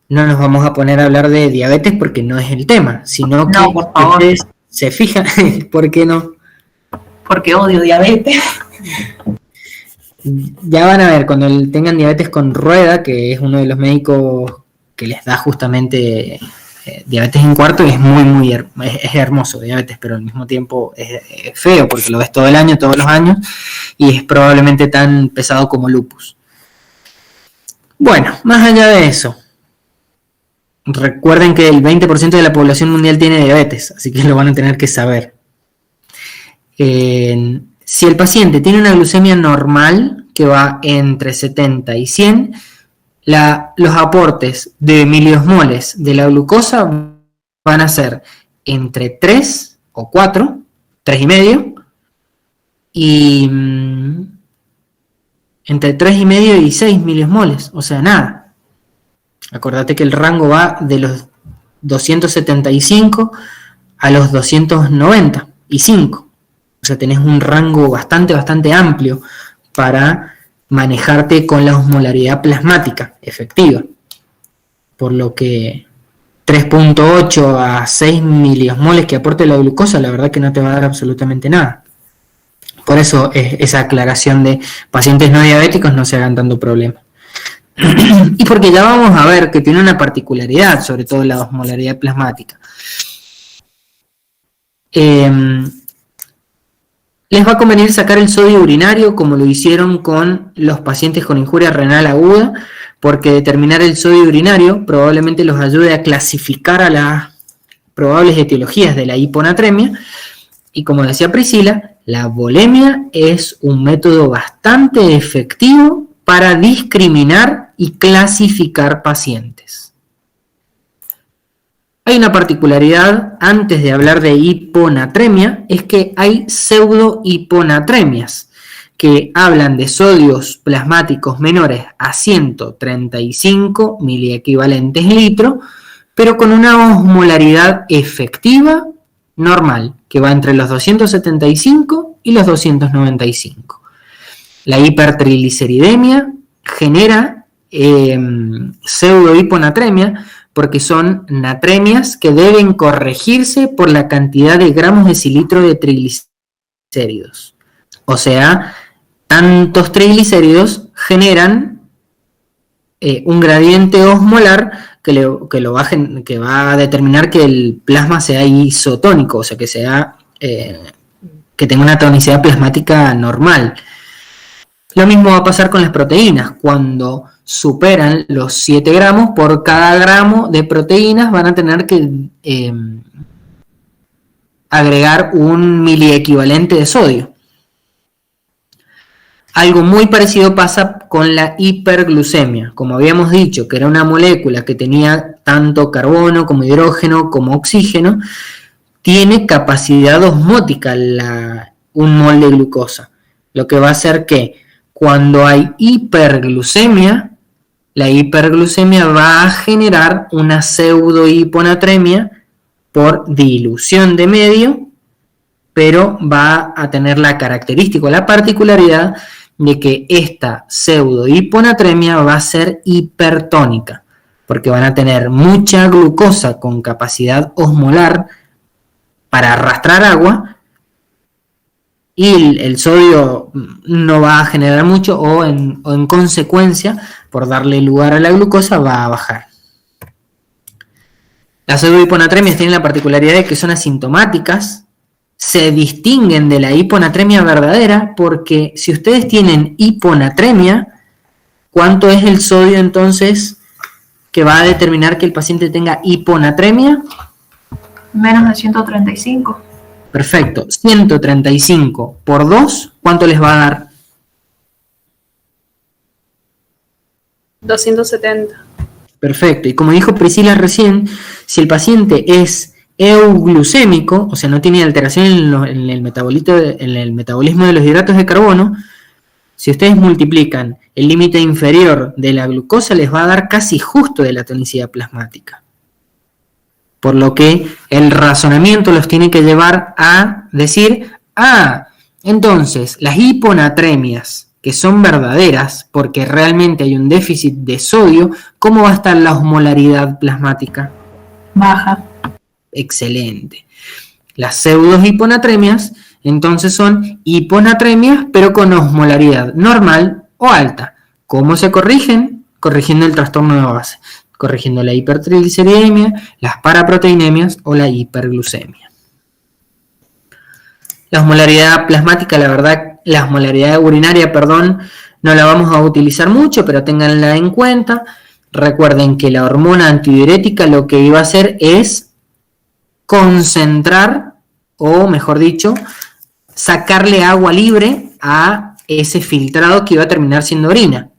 No nos vamos a poner a hablar de diabetes porque no es el tema, sino que no, por favor. Ustedes se fijan, ¿por qué no? Porque odio diabetes. Ya van a ver, cuando tengan diabetes con rueda, que es uno de los médicos que les da justamente diabetes en cuarto, es es hermoso diabetes, pero al mismo tiempo es feo, porque lo ves todo el año, todos los años, y es probablemente tan pesado como lupus. Bueno, más allá de eso, recuerden que el 20% de la población mundial tiene diabetes, así que lo van a tener que saber. Si el paciente tiene una glucemia normal, que va entre 70 y 100, los aportes de miliosmoles de la glucosa van a ser entre 3 o 4, 3,5, y entre 3,5 y 6 miliosmoles, o sea, nada. Acordate que el rango va de los 275 a los 295. O sea, tenés un rango bastante amplio para manejarte con la osmolaridad plasmática efectiva. Por lo que 3.8 a 6 miliosmoles que aporte la glucosa, la verdad que no te va a dar absolutamente nada. Por eso esa aclaración de pacientes no diabéticos no se hagan tanto problema. Y porque ya vamos a ver que tiene una particularidad, sobre todo la osmolaridad plasmática. Les va a convenir sacar el sodio urinario como lo hicieron con los pacientes con injuria renal aguda, porque determinar el sodio urinario probablemente los ayude a clasificar a las probables etiologías de la hiponatremia. Y como decía Priscila, la volemia es un método bastante efectivo para discriminar y clasificar pacientes. Hay una particularidad antes de hablar de hiponatremia, es que hay pseudohiponatremias que hablan de sodios plasmáticos menores a 135 miliequivalentes litro, pero con una osmolaridad efectiva normal, que va entre los 275 y los 295. La hipertrigliceridemia genera pseudohiponatremia, porque son natremias que deben corregirse por la cantidad de gramos de cilitro de triglicéridos. O sea, tantos triglicéridos generan un gradiente osmolar que va a determinar que el plasma sea isotónico, o sea, que tenga una tonicidad plasmática normal. Lo mismo va a pasar con las proteínas. Cuando superan los 7 gramos, por cada gramo de proteínas van a tener que agregar un miliequivalente de sodio. Algo muy parecido pasa con la hiperglucemia. Como habíamos dicho, que era una molécula que tenía tanto carbono como hidrógeno como oxígeno, tiene capacidad osmótica un mol de glucosa. Lo que va a hacer que cuando hay hiperglucemia, la hiperglucemia va a generar una pseudohiponatremia por dilución de medio, pero va a tener la característica o la particularidad de que esta pseudohiponatremia va a ser hipertónica, porque van a tener mucha glucosa con capacidad osmolar para arrastrar agua, y el sodio no va a generar mucho, o en consecuencia, por darle lugar a la glucosa, va a bajar. Las pseudohiponatremias tienen la particularidad de que son asintomáticas, se distinguen de la hiponatremia verdadera, porque si ustedes tienen hiponatremia, ¿cuánto es el sodio entonces que va a determinar que el paciente tenga hiponatremia? Menos de 135. Perfecto, 135 por 2, ¿cuánto les va a dar? 270. Perfecto, y como dijo Priscila recién, si el paciente es euglucémico, o sea, no tiene alteración en el metabolismo de los hidratos de carbono, si ustedes multiplican el límite inferior de la glucosa, les va a dar casi justo de la tonicidad plasmática. Por lo que el razonamiento los tiene que llevar a decir, entonces las hiponatremias, que son verdaderas porque realmente hay un déficit de sodio, ¿cómo va a estar la osmolaridad plasmática? Baja. Excelente. Las pseudohiponatremias entonces son hiponatremias pero con osmolaridad normal o alta. ¿Cómo se corrigen? Corrigiendo el trastorno de base, corrigiendo la hipertrigliceridemia, las paraproteinemias o la hiperglucemia. La osmolaridad plasmática, la osmolaridad urinaria, no la vamos a utilizar mucho, pero ténganla en cuenta. Recuerden que la hormona antidiurética lo que iba a hacer es concentrar, o mejor dicho, sacarle agua libre a ese filtrado que iba a terminar siendo orina.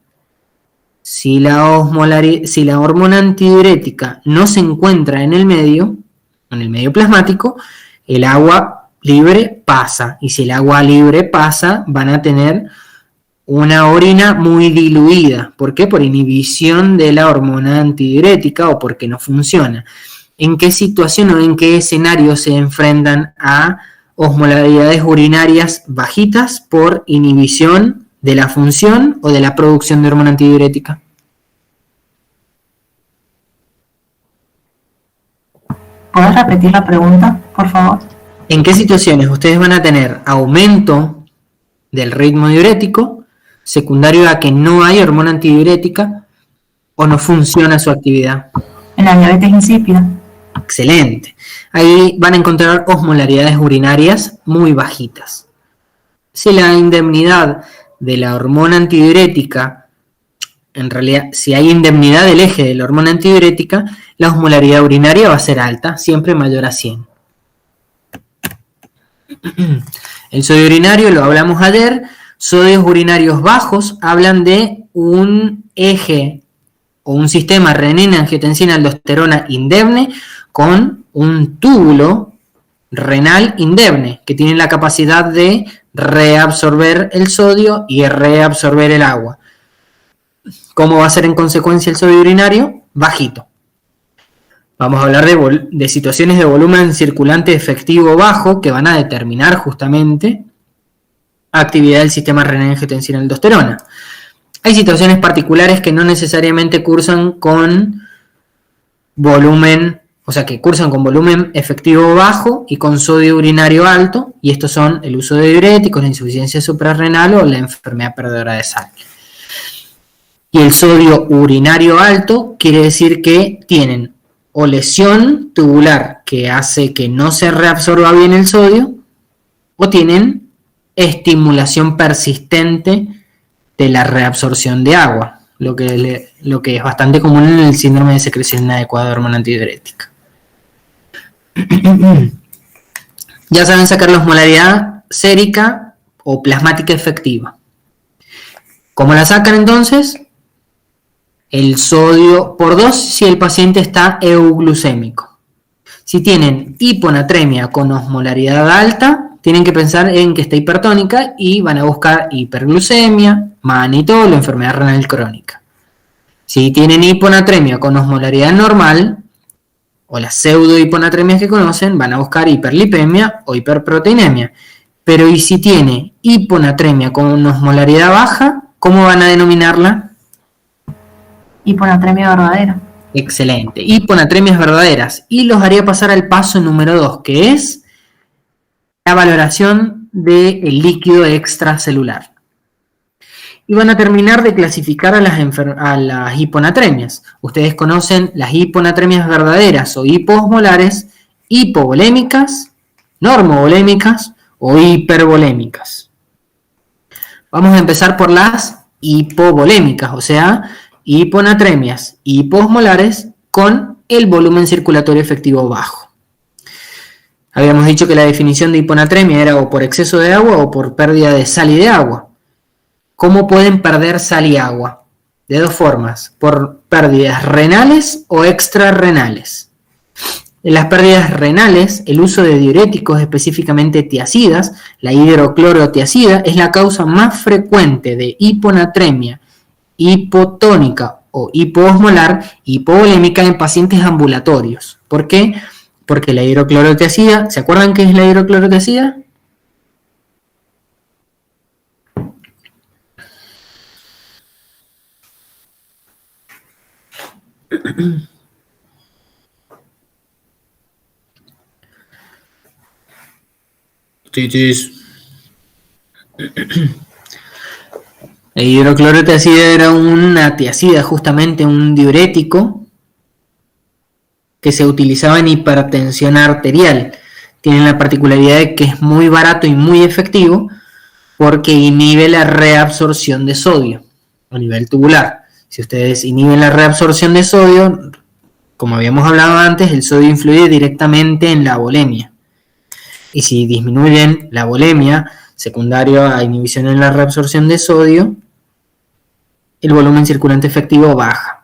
Si la hormona antidiurética no se encuentra en el medio plasmático, el agua libre pasa. Y si el agua libre pasa, van a tener una orina muy diluida. ¿Por qué? Por inhibición de la hormona antidiurética o porque no funciona. ¿En qué situación o en qué escenario se enfrentan a osmolaridades urinarias bajitas por inhibición de la función o de la producción de hormona antidiurética? ¿Podés repetir la pregunta, por favor? ¿En qué situaciones ustedes van a tener aumento del ritmo diurético secundario a que no hay hormona antidiurética o no funciona su actividad? En la diabetes insípida. Excelente. Ahí van a encontrar osmolaridades urinarias muy bajitas. Si la indemnidad de la hormona antidiurética, en realidad, si hay indemnidad del eje de la hormona antidiurética, la osmolaridad urinaria va a ser alta, siempre mayor a 100. El sodio urinario lo hablamos ayer. Sodios urinarios bajos hablan de un eje o un sistema renina-angiotensina-aldosterona indemne con un túbulo renal indemne que tiene la capacidad de reabsorber el sodio y reabsorber el agua. ¿Cómo va a ser en consecuencia el sodio urinario? Bajito. Vamos a hablar de situaciones de volumen circulante efectivo bajo que van a determinar justamente actividad del sistema renina-angiotensina-aldosterona. Hay situaciones particulares que no necesariamente cursan con volumen, o sea, que cursan con volumen efectivo bajo y con sodio urinario alto, y estos son el uso de diuréticos, la insuficiencia suprarrenal o la enfermedad perdedora de sangre. Y el sodio urinario alto quiere decir que tienen o lesión tubular que hace que no se reabsorba bien el sodio, o tienen estimulación persistente de la reabsorción de agua, lo que es bastante común en el síndrome de secreción inadecuada de hormona antidiurética. Ya saben sacar la osmolaridad sérica o plasmática efectiva. ¿Cómo la sacan entonces? El sodio por 2 si el paciente está euglucémico. Si tienen hiponatremia con osmolaridad alta, tienen que pensar en que está hipertónica y van a buscar hiperglucemia, manitol o enfermedad renal crónica. Si tienen hiponatremia con osmolaridad normal, o las pseudohiponatremias que conocen, van a buscar hiperlipemia o hiperproteinemia. Pero ¿y si tiene hiponatremia con osmolaridad baja? ¿Cómo van a denominarla? Hiponatremia verdadera. Excelente, hiponatremias verdaderas. Y los haría pasar al paso número 2, que es la valoración del líquido extracelular. Y van a terminar de clasificar a las hiponatremias. Ustedes conocen las hiponatremias verdaderas o hipoosmolares, hipovolémicas, normovolémicas o hipervolémicas. Vamos a empezar por las hipovolémicas, o sea, hiponatremias hipoosmolares con el volumen circulatorio efectivo bajo. Habíamos dicho que la definición de hiponatremia era o por exceso de agua o por pérdida de sal y de agua. ¿Cómo pueden perder sal y agua? De dos formas, por pérdidas renales o extrarrenales. En las pérdidas renales, el uso de diuréticos, específicamente tiacidas, la hidroclorotiacida, es la causa más frecuente de hiponatremia hipotónica o hipoosmolar, hipovolémica en pacientes ambulatorios. ¿Por qué? Porque la hidroclorotiacida, ¿se acuerdan qué es la hidroclorotiacida? La hidroclorotiacida era una tiacida, justamente un diurético que se utilizaba en hipertensión arterial. Tiene la particularidad de que es muy barato y muy efectivo porque inhibe la reabsorción de sodio a nivel tubular. Si ustedes inhiben la reabsorción de sodio, como habíamos hablado antes, el sodio influye directamente en la volemia. Y si disminuyen la volemia, secundario a inhibición en la reabsorción de sodio, el volumen circulante efectivo baja.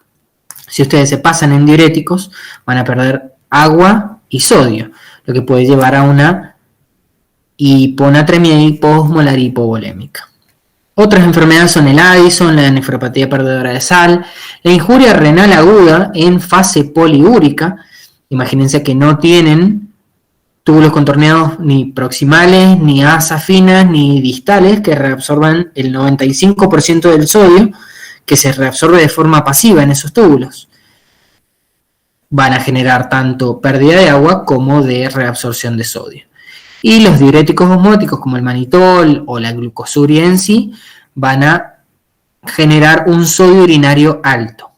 Si ustedes se pasan en diuréticos, van a perder agua y sodio, lo que puede llevar a una hiponatremia hipoosmolar hipovolémica. Otras enfermedades son el Addison, la nefropatía perdedora de sal, la injuria renal aguda en fase poliúrica. Imagínense que no tienen túbulos contorneados ni proximales, ni asas finas, ni distales que reabsorban el 95% del sodio que se reabsorbe de forma pasiva en esos túbulos. Van a generar tanto pérdida de agua como de reabsorción de sodio. Y los diuréticos osmóticos como el manitol o la glucosuria en sí van a generar un sodio urinario alto.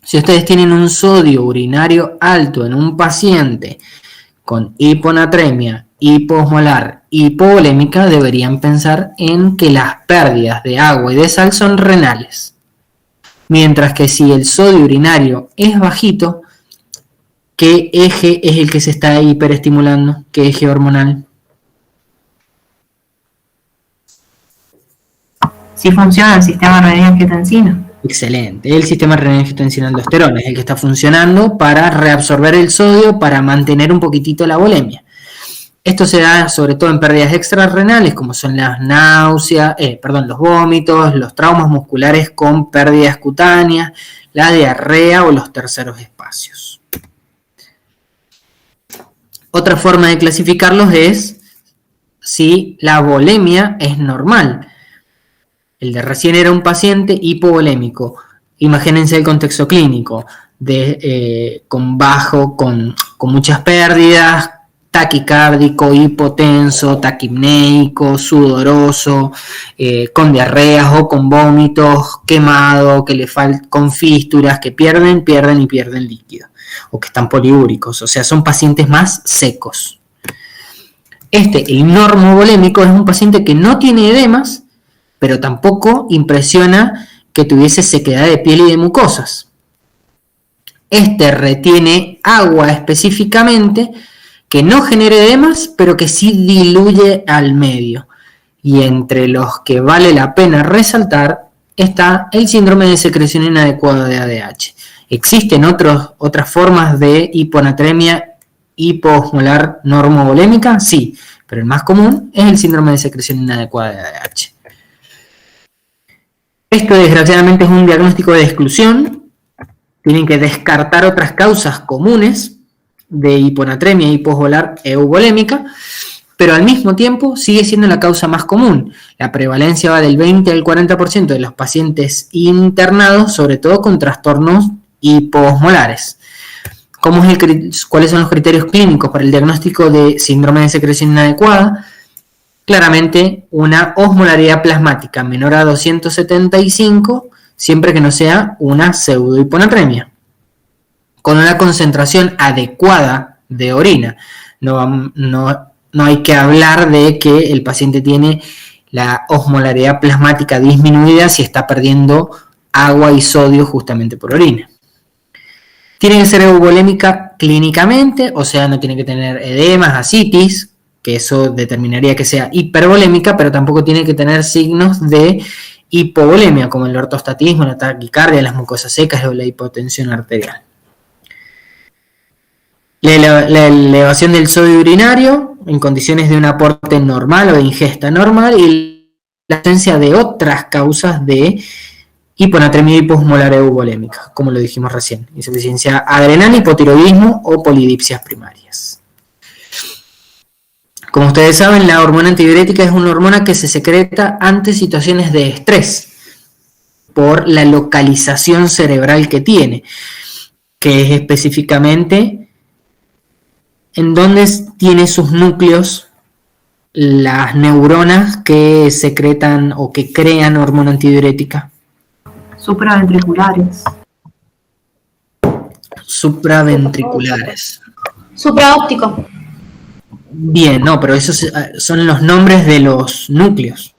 Si ustedes tienen un sodio urinario alto en un paciente con hiponatremia, hipoosmolar, hipovolémica, deberían pensar en que las pérdidas de agua y de sal son renales. Mientras que si el sodio urinario es bajito, ¿qué eje es el que se está hiperestimulando? ¿Qué eje hormonal? Sí funciona el sistema renina-angiotensina. Excelente. El sistema renina-angiotensina-aldosterona es el que está funcionando para reabsorber el sodio, para mantener un poquitito la volemia. Esto se da sobre todo en pérdidas extrarrenales, como son las náuseas, los vómitos, los traumas musculares con pérdidas cutáneas, la diarrea o los terceros espacios. Otra forma de clasificarlos es si la volemia es normal. El de recién era un paciente hipovolémico. Imagínense el contexto clínico, con muchas pérdidas, taquicárdico, hipotenso, taquipneico, sudoroso, con diarreas o con vómitos, quemado, con físturas, que pierden líquido, o que están poliúricos, o sea, son pacientes más secos. El normovolémico es un paciente que no tiene edemas, pero tampoco impresiona que tuviese sequedad de piel y de mucosas. Retiene agua específicamente, que no genere edemas, pero que sí diluye al medio. Y entre los que vale la pena resaltar está el síndrome de secreción inadecuada de ADH. Existen otras formas de hiponatremia hipoosmolar normovolémica, sí, pero el más común es el síndrome de secreción inadecuada de ADH. Esto desgraciadamente es un diagnóstico de exclusión. Tienen que descartar otras causas comunes de hiponatremia hipoosmolar euvolémica, pero al mismo tiempo sigue siendo la causa más común. La prevalencia va del 20 al 40% de los pacientes internados, sobre todo con trastornos hipoosmolares. ¿Cuáles son los criterios clínicos para el diagnóstico de síndrome de secreción inadecuada? Claramente una osmolaridad plasmática menor a 275, siempre que no sea una pseudohiponatremia, con una concentración adecuada de orina. No hay que hablar de que el paciente tiene la osmolaridad plasmática disminuida si está perdiendo agua y sodio justamente por orina. Tiene que ser euvolémica clínicamente, o sea, no tiene que tener edemas, ascitis, que eso determinaría que sea hipervolémica, pero tampoco tiene que tener signos de hipovolemia, como el ortostatismo, la taquicardia, las mucosas secas o la hipotensión arterial. La elevación del sodio urinario en condiciones de un aporte normal o de ingesta normal y la ausencia de otras causas de hiponatremia hipoosmolar euvolémica, como lo dijimos recién, insuficiencia adrenal, hipotiroidismo o polidipsias primarias. Como ustedes saben, la hormona antidiurética es una hormona que se secreta ante situaciones de estrés por la localización cerebral que tiene, que es específicamente en donde tiene sus núcleos las neuronas que secretan o que crean hormona antidiurética. Supraventriculares. Supraventriculares. Supraóptico. Bien, no, pero esos son los nombres de los núcleos.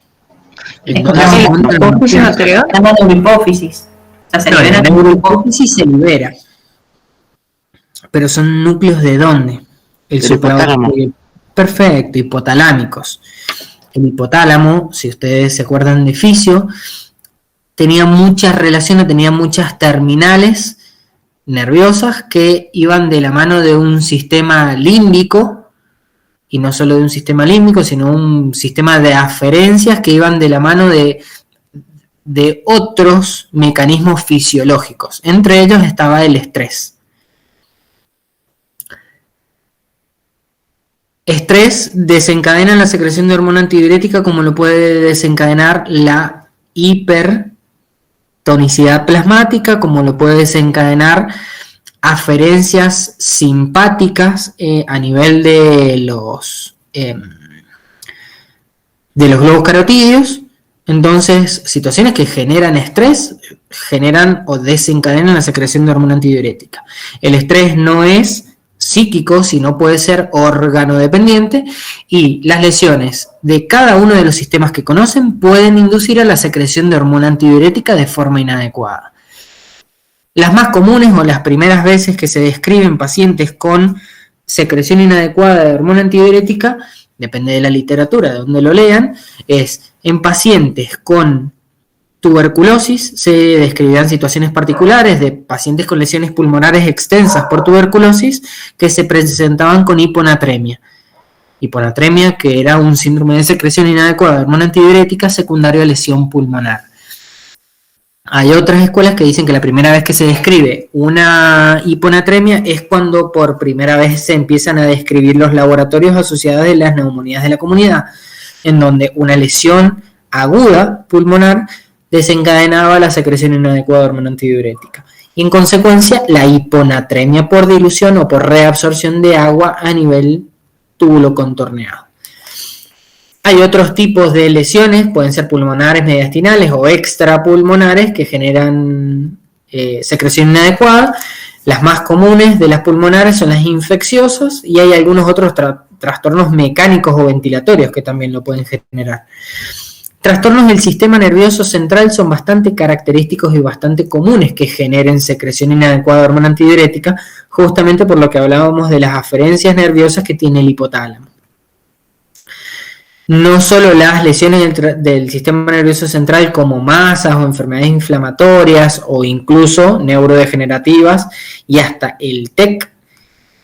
La neurohipófisis. O sea, se libera. La neurohipófisis se libera. Pero son núcleos ¿de dónde? El hipotálamo. Perfecto, hipotalámicos. El hipotálamo, si ustedes se acuerdan de fisio, tenía muchas relaciones, tenía muchas terminales nerviosas que iban de la mano de un sistema límbico, y no solo de un sistema límbico, sino un sistema de aferencias que iban de la mano de otros mecanismos fisiológicos. Entre ellos estaba el estrés. Estrés desencadena la secreción de hormona antidiurética, como lo puede desencadenar la hipertonicidad plasmática, como lo puede desencadenar aferencias simpáticas a nivel de los globos carotídeos. Entonces, situaciones que generan estrés generan o desencadenan la secreción de hormona antidiurética. El estrés no es psíquico, sino puede ser organodependiente, y las lesiones de cada uno de los sistemas que conocen pueden inducir a la secreción de hormona antidiurética de forma inadecuada. Las más comunes o las primeras veces que se describen pacientes con secreción inadecuada de hormona antidiurética, depende de la literatura, de donde lo lean, es en pacientes con tuberculosis. Se describirán situaciones particulares de pacientes con lesiones pulmonares extensas por tuberculosis que se presentaban con hiponatremia. Hiponatremia que era un síndrome de secreción inadecuada de hormona antidiurética secundario a lesión pulmonar. Hay otras escuelas que dicen que la primera vez que se describe una hiponatremia es cuando por primera vez se empiezan a describir los laboratorios asociados de las neumonías de la comunidad, en donde una lesión aguda pulmonar desencadenaba la secreción inadecuada de hormona antidiurética. Y en consecuencia, la hiponatremia por dilución o por reabsorción de agua a nivel túbulo contorneado. Hay otros tipos de lesiones, pueden ser pulmonares mediastinales o extrapulmonares, que generan secreción inadecuada. Las más comunes de las pulmonares son las infecciosas, y hay algunos otros trastornos mecánicos o ventilatorios que también lo pueden generar. Trastornos del sistema nervioso central son bastante característicos y bastante comunes que generen secreción inadecuada de hormona antidiurética, justamente por lo que hablábamos de las aferencias nerviosas que tiene el hipotálamo. no solo las lesiones del sistema nervioso central como masas o enfermedades inflamatorias o incluso neurodegenerativas y hasta el TEC,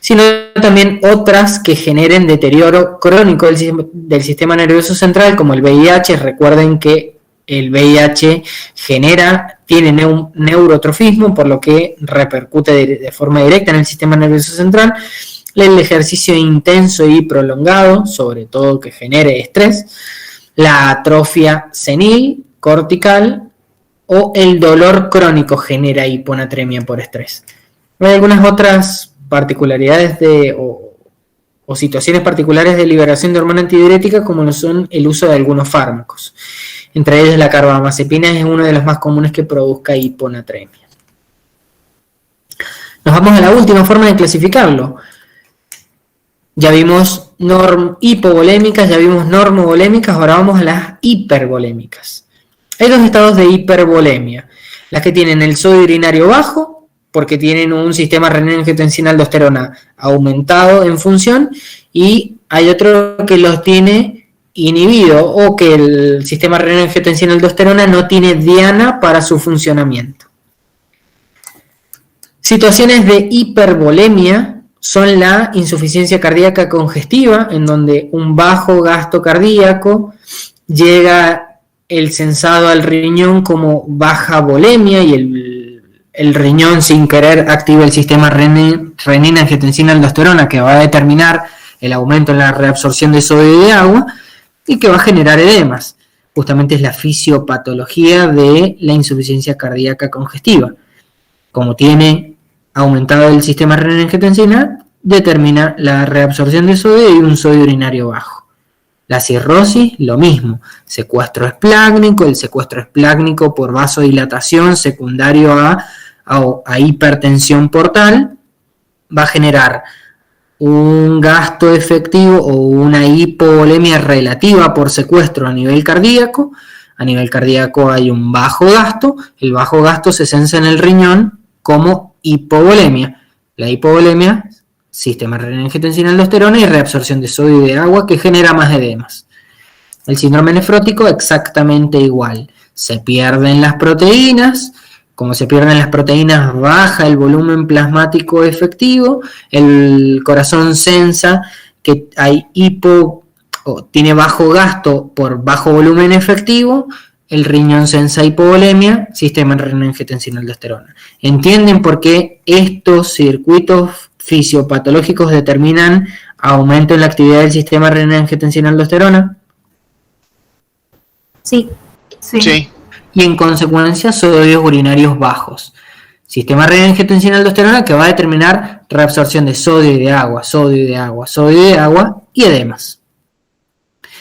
sino también otras que generen deterioro crónico del sistema nervioso central, como el VIH. Recuerden que el VIH tiene neurotrofismo, por lo que repercute de forma directa en el sistema nervioso central. El ejercicio intenso y prolongado, sobre todo que genere estrés, la atrofia senil, cortical, o el dolor crónico genera hiponatremia por estrés. Hay algunas otras particularidades o situaciones particulares de liberación de hormona antidiurética, como lo son el uso de algunos fármacos. Entre ellos la carbamazepina es uno de los más comunes que produzca hiponatremia. Nos vamos a la última forma de clasificarlo. Ya vimos hipovolémicas, ya vimos normovolémicas, ahora vamos a las hipervolémicas. Hay dos estados de hipervolemia: las que tienen el sodio urinario bajo, porque tienen un sistema renina-angiotensina-aldosterona aumentado en función, y hay otro que los tiene inhibido, o que el sistema renina-angiotensina-aldosterona no tiene diana para su funcionamiento. Situaciones de hipervolemia son la insuficiencia cardíaca congestiva, en donde un bajo gasto cardíaco llega el sensado al riñón como baja volemia, y el riñón sin querer activa el sistema renina-angiotensina-aldosterona, que va a determinar el aumento en la reabsorción de sodio y de agua, y que va a generar edemas. Justamente es la fisiopatología de la insuficiencia cardíaca congestiva. Como tiene aumentado el sistema renina-angiotensina, determina la reabsorción de sodio y un sodio urinario bajo. La cirrosis, lo mismo, secuestro esplácnico, el secuestro esplácnico por vasodilatación secundario a hipertensión portal, va a generar un gasto efectivo o una hipovolemia relativa por secuestro a nivel cardíaco. A nivel cardíaco hay un bajo gasto, el bajo gasto se sensa en el riñón como hipovolemia. La hipovolemia, sistema renina-angiotensina-aldosterona y reabsorción de sodio y de agua, que genera más edemas. El síndrome nefrótico exactamente igual. Se pierden las proteínas. Como se pierden las proteínas, baja el volumen plasmático efectivo. El corazón sensa que hay tiene bajo gasto por bajo volumen efectivo. El riñón sensa hipovolemia, sistema renina-angiotensina-aldosterona. ¿Entienden por qué estos circuitos fisiopatológicos determinan aumento en la actividad del sistema renina-angiotensina-aldosterona? Sí. Y en consecuencia sodios urinarios bajos. Sistema renina-angiotensina-aldosterona que va a determinar reabsorción de sodio y de agua, sodio y de agua, sodio y de agua y edemas.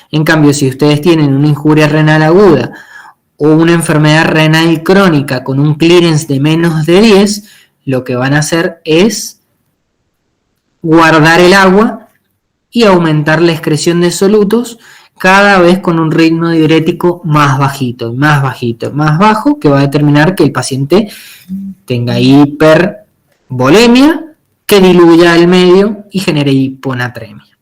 En cambio, si ustedes tienen una injuria renal aguda o una enfermedad renal crónica con un clearance de menos de 10, lo que van a hacer es guardar el agua y aumentar la excreción de solutos, cada vez con un ritmo diurético más bajito, más bajo, que va a determinar que el paciente tenga hipervolemia, que diluya el medio y genere hiponatremia.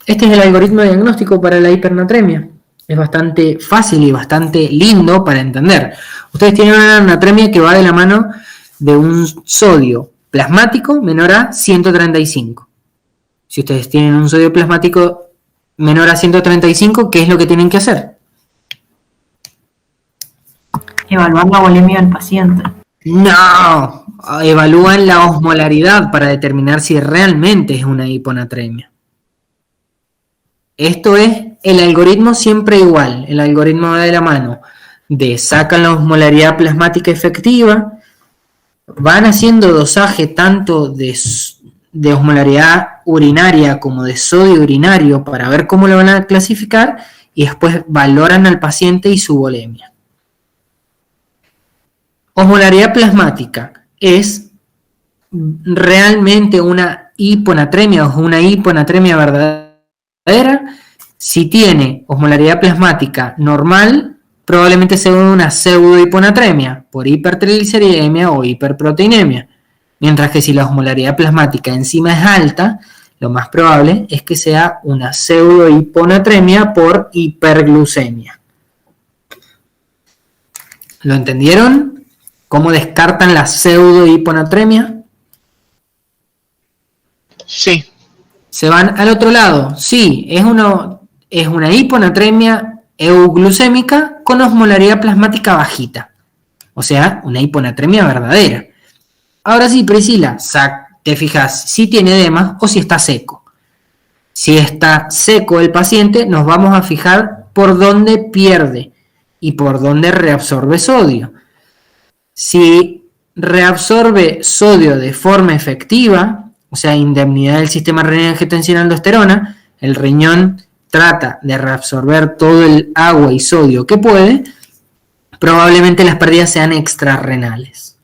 Este es el algoritmo diagnóstico para la hipernatremia. Es bastante fácil y bastante lindo para entender. Ustedes tienen una natremia que va de la mano de un sodio plasmático menor a 135. Si ustedes tienen un sodio plasmático menor a 135, ¿qué es lo que tienen que hacer? Evaluar la volemia del paciente. No, evalúan la osmolaridad para determinar si realmente es una hiponatremia. Esto es el algoritmo siempre igual. El algoritmo va de la mano de sacan la osmolaridad plasmática efectiva, van haciendo dosaje tanto de osmolaridad urinaria como de sodio urinario para ver cómo lo van a clasificar, y después valoran al paciente y su volemia. Osmolaridad plasmática es realmente una hiponatremia o una hiponatremia verdadera. Si tiene osmolaridad plasmática normal, probablemente sea una pseudohiponatremia por hipertrigliceridemia o hiperproteinemia. Mientras que si la osmolaridad plasmática encima es alta, lo más probable es que sea una pseudohiponatremia por hiperglucemia. ¿Lo entendieron? ¿Cómo descartan la pseudohiponatremia? Sí. Se van al otro lado. Sí, es una hiponatremia euglucémica con osmolaridad plasmática bajita. O sea, una hiponatremia verdadera. Ahora sí, Priscila, te fijas si tiene edema o si está seco. Si está seco el paciente, nos vamos a fijar por dónde pierde y por dónde reabsorbe sodio. Si reabsorbe sodio de forma efectiva, o sea, indemnidad del sistema renina-angiotensina-aldosterona, el riñón trata de reabsorber todo el agua y sodio que puede, probablemente las pérdidas sean extrarrenales.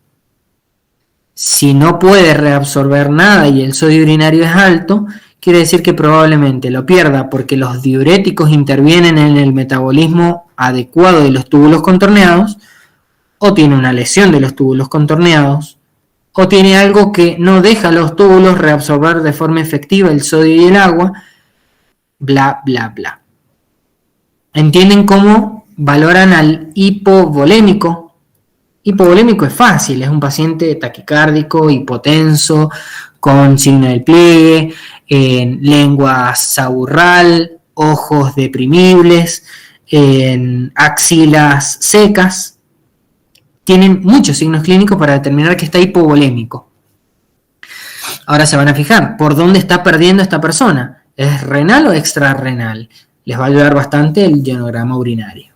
Si no puede reabsorber nada y el sodio urinario es alto, quiere decir que probablemente lo pierda porque los diuréticos intervienen en el metabolismo adecuado de los túbulos contorneados, o tiene una lesión de los túbulos contorneados, o tiene algo que no deja a los túbulos reabsorber de forma efectiva el sodio y el agua, bla, bla, bla. ¿Entienden cómo valoran al hipovolémico? Hipovolémico es fácil, es un paciente taquicárdico, hipotenso, con signo del pliegue, lengua saburral, ojos deprimibles, axilas secas. Tienen muchos signos clínicos para determinar que está hipovolémico. Ahora se van a fijar, ¿por dónde está perdiendo esta persona? ¿Es renal o extrarrenal? Les va a ayudar bastante el ionograma urinario.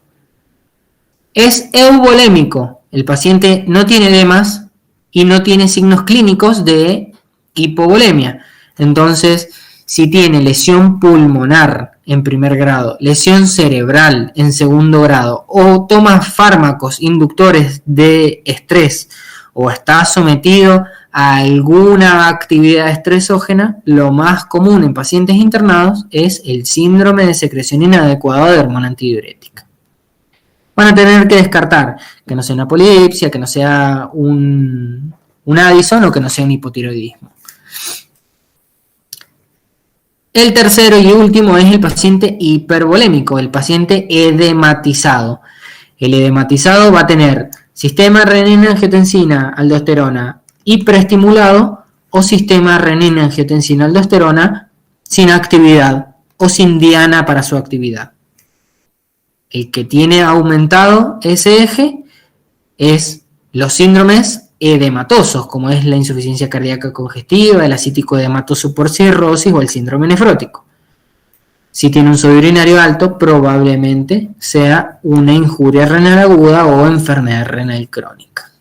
Es euvolémico. El paciente no tiene edemas y no tiene signos clínicos de hipovolemia. Entonces, si tiene lesión pulmonar en primer grado, lesión cerebral en segundo grado, o toma fármacos inductores de estrés, o está sometido a alguna actividad estresógena, lo más común en pacientes internados es el síndrome de secreción inadecuada de hormona antidiurética. Van a tener que descartar que no sea una polidipsia, que no sea un Addison o que no sea un hipotiroidismo. El tercero y último es el paciente hipervolémico, el paciente edematizado. El edematizado va a tener sistema renina-angiotensina-aldosterona hiperestimulado o sistema renina-angiotensina-aldosterona sin actividad o sin diana para su actividad. El que tiene aumentado ese eje es los síndromes edematosos, como es la insuficiencia cardíaca congestiva, el acítico edematoso por cirrosis o el síndrome nefrótico. Si tiene un sodio urinario alto, probablemente sea una injuria renal aguda o enfermedad renal crónica.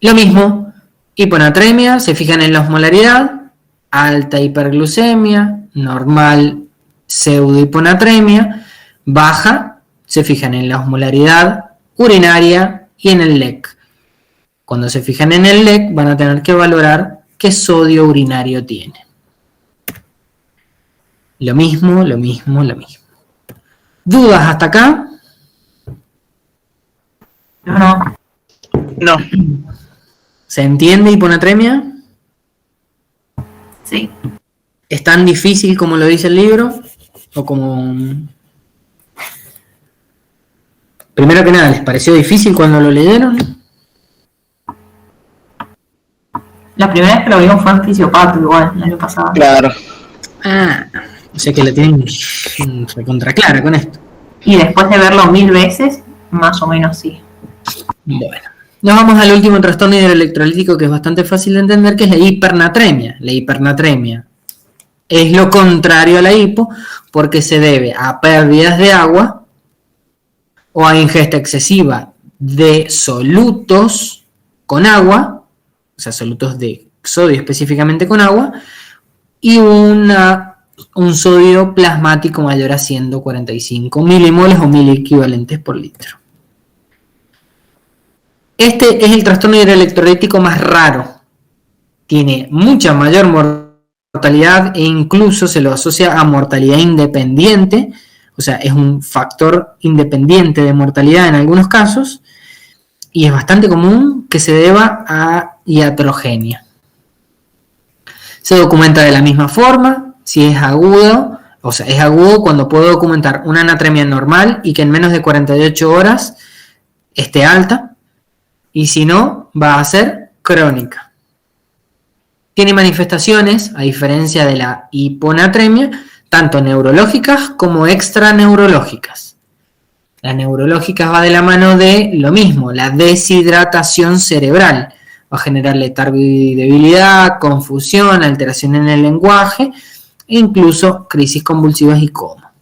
Lo mismo, hiponatremia, se fijan en la osmolaridad, alta hiperglucemia, normal pseudohiponatremia, baja, se fijan en la osmolaridad urinaria y en el LEC. Cuando se fijan en el LEC van a tener que valorar qué sodio urinario tiene. Lo mismo. ¿Dudas hasta acá? No. ¿Se entiende hiponatremia? Sí. ¿Es tan difícil como lo dice el libro? ¿O como...? Primero que nada, ¿les pareció difícil cuando lo leyeron? La primera vez que lo vimos fue en Fisiopato, igual, el año pasado. Claro. O sea que la tienen recontra clara con esto. Y después de verlo 1000 veces, más o menos sí. Bueno, nos vamos al último trastorno hidroelectrolítico que es bastante fácil de entender, que es la hipernatremia. La hipernatremia es lo contrario a la hipo porque se debe a pérdidas de agua o a ingesta excesiva de solutos con agua, o sea, solutos de sodio específicamente con agua, y un sodio plasmático mayor a 145 milimoles o miliequivalentes por litro. Este es el trastorno hidroelectrolítico más raro. Tiene mucha mayor mortalidad e incluso se lo asocia a mortalidad independiente, o sea, es un factor independiente de mortalidad en algunos casos, y es bastante común que se deba a iatrogenia. Se documenta de la misma forma, si es agudo, o sea, es agudo cuando puedo documentar una anatremia normal y que en menos de 48 horas esté alta, y si no, va a ser crónica. Tiene manifestaciones, a diferencia de la hiponatremia, tanto neurológicas como extraneurológicas. Las neurológicas va de la mano de lo mismo, la deshidratación cerebral. Va a generar letargo y debilidad, confusión, alteración en el lenguaje e incluso crisis convulsivas y coma.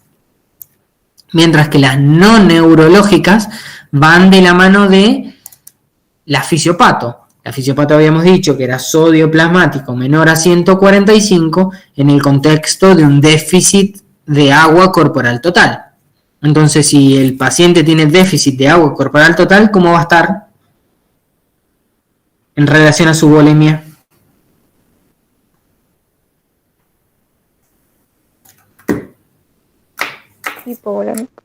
Mientras que las no neurológicas van de la mano de la fisiopato. La fisiopato habíamos dicho que era sodio plasmático menor a 145 en el contexto de un déficit de agua corporal total. Entonces, si el paciente tiene déficit de agua corporal total, ¿cómo va a estar en relación a su volemia? Hipovolémico.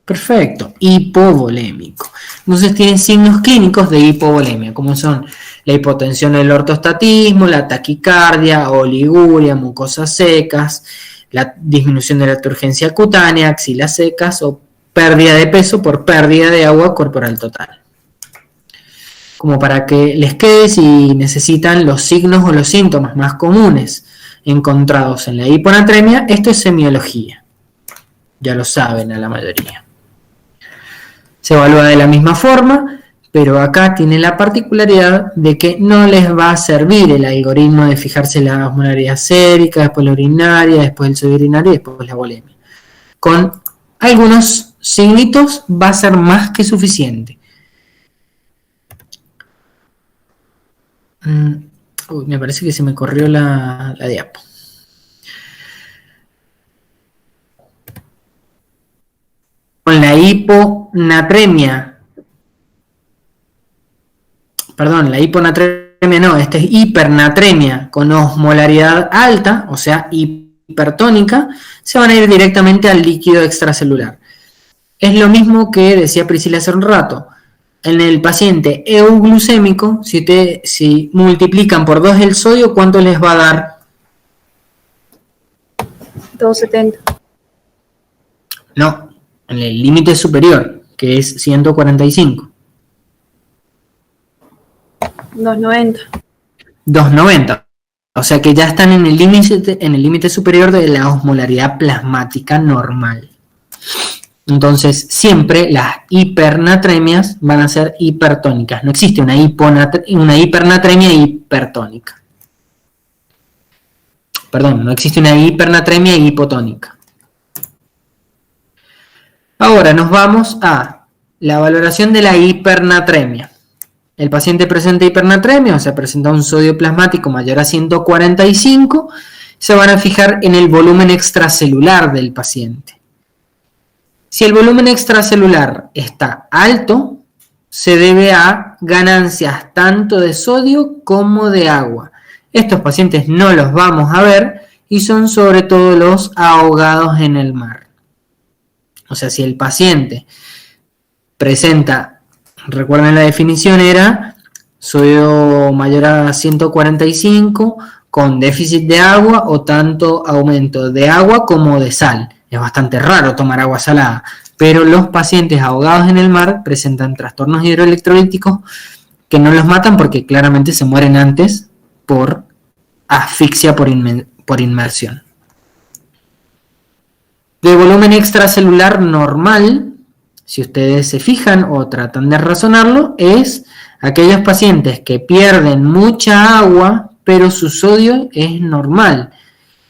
Perfecto, hipovolémico. Entonces tienen signos clínicos de hipovolemia, como son la hipotensión del ortostatismo, la taquicardia, oliguria, mucosas secas, la disminución de la turgencia cutánea, axilas secas o pérdida de peso por pérdida de agua corporal total. Como para que les quede, si necesitan los signos o los síntomas más comunes encontrados en la hiponatremia, esto es semiología. Ya lo saben a la mayoría. Se evalúa de la misma forma, pero acá tiene la particularidad de que no les va a servir el algoritmo de fijarse la osmolaridad sérica, después la urinaria, después el sodio urinario y después la volemia. Con algunos signitos va a ser más que suficiente. Uy, me parece que se me corrió la diapo. Con la hiponatremia, esta es hipernatremia con osmolaridad alta, o sea, hipertónica, se van a ir directamente al líquido extracelular. Es lo mismo que decía Priscila hace un rato. En el paciente euglucémico, si multiplican por 2 el sodio, ¿cuánto les va a dar? 270. No, en el límite superior, que es 145. 290. 290. O sea que ya están en el límite superior de la osmolaridad plasmática normal. Entonces, siempre las hipernatremias van a ser hipertónicas. No existe una hipernatremia hipertónica. Perdón, no existe una hipernatremia hipotónica. Ahora nos vamos a la valoración de la hipernatremia. El paciente presenta hipernatremia, o sea, presenta un sodio plasmático mayor a 145, se van a fijar en el volumen extracelular del paciente. Si el volumen extracelular está alto, se debe a ganancias tanto de sodio como de agua. Estos pacientes no los vamos a ver y son sobre todo los ahogados en el mar. O sea, si el paciente presenta, recuerden la definición era sodio mayor a 145 con déficit de agua o tanto aumento de agua como de sal. Es bastante raro tomar agua salada, pero los pacientes ahogados en el mar presentan trastornos hidroelectrolíticos que no los matan porque claramente se mueren antes por asfixia por inmersión. De volumen extracelular normal, si ustedes se fijan o tratan de razonarlo, es aquellos pacientes que pierden mucha agua, pero su sodio es normal.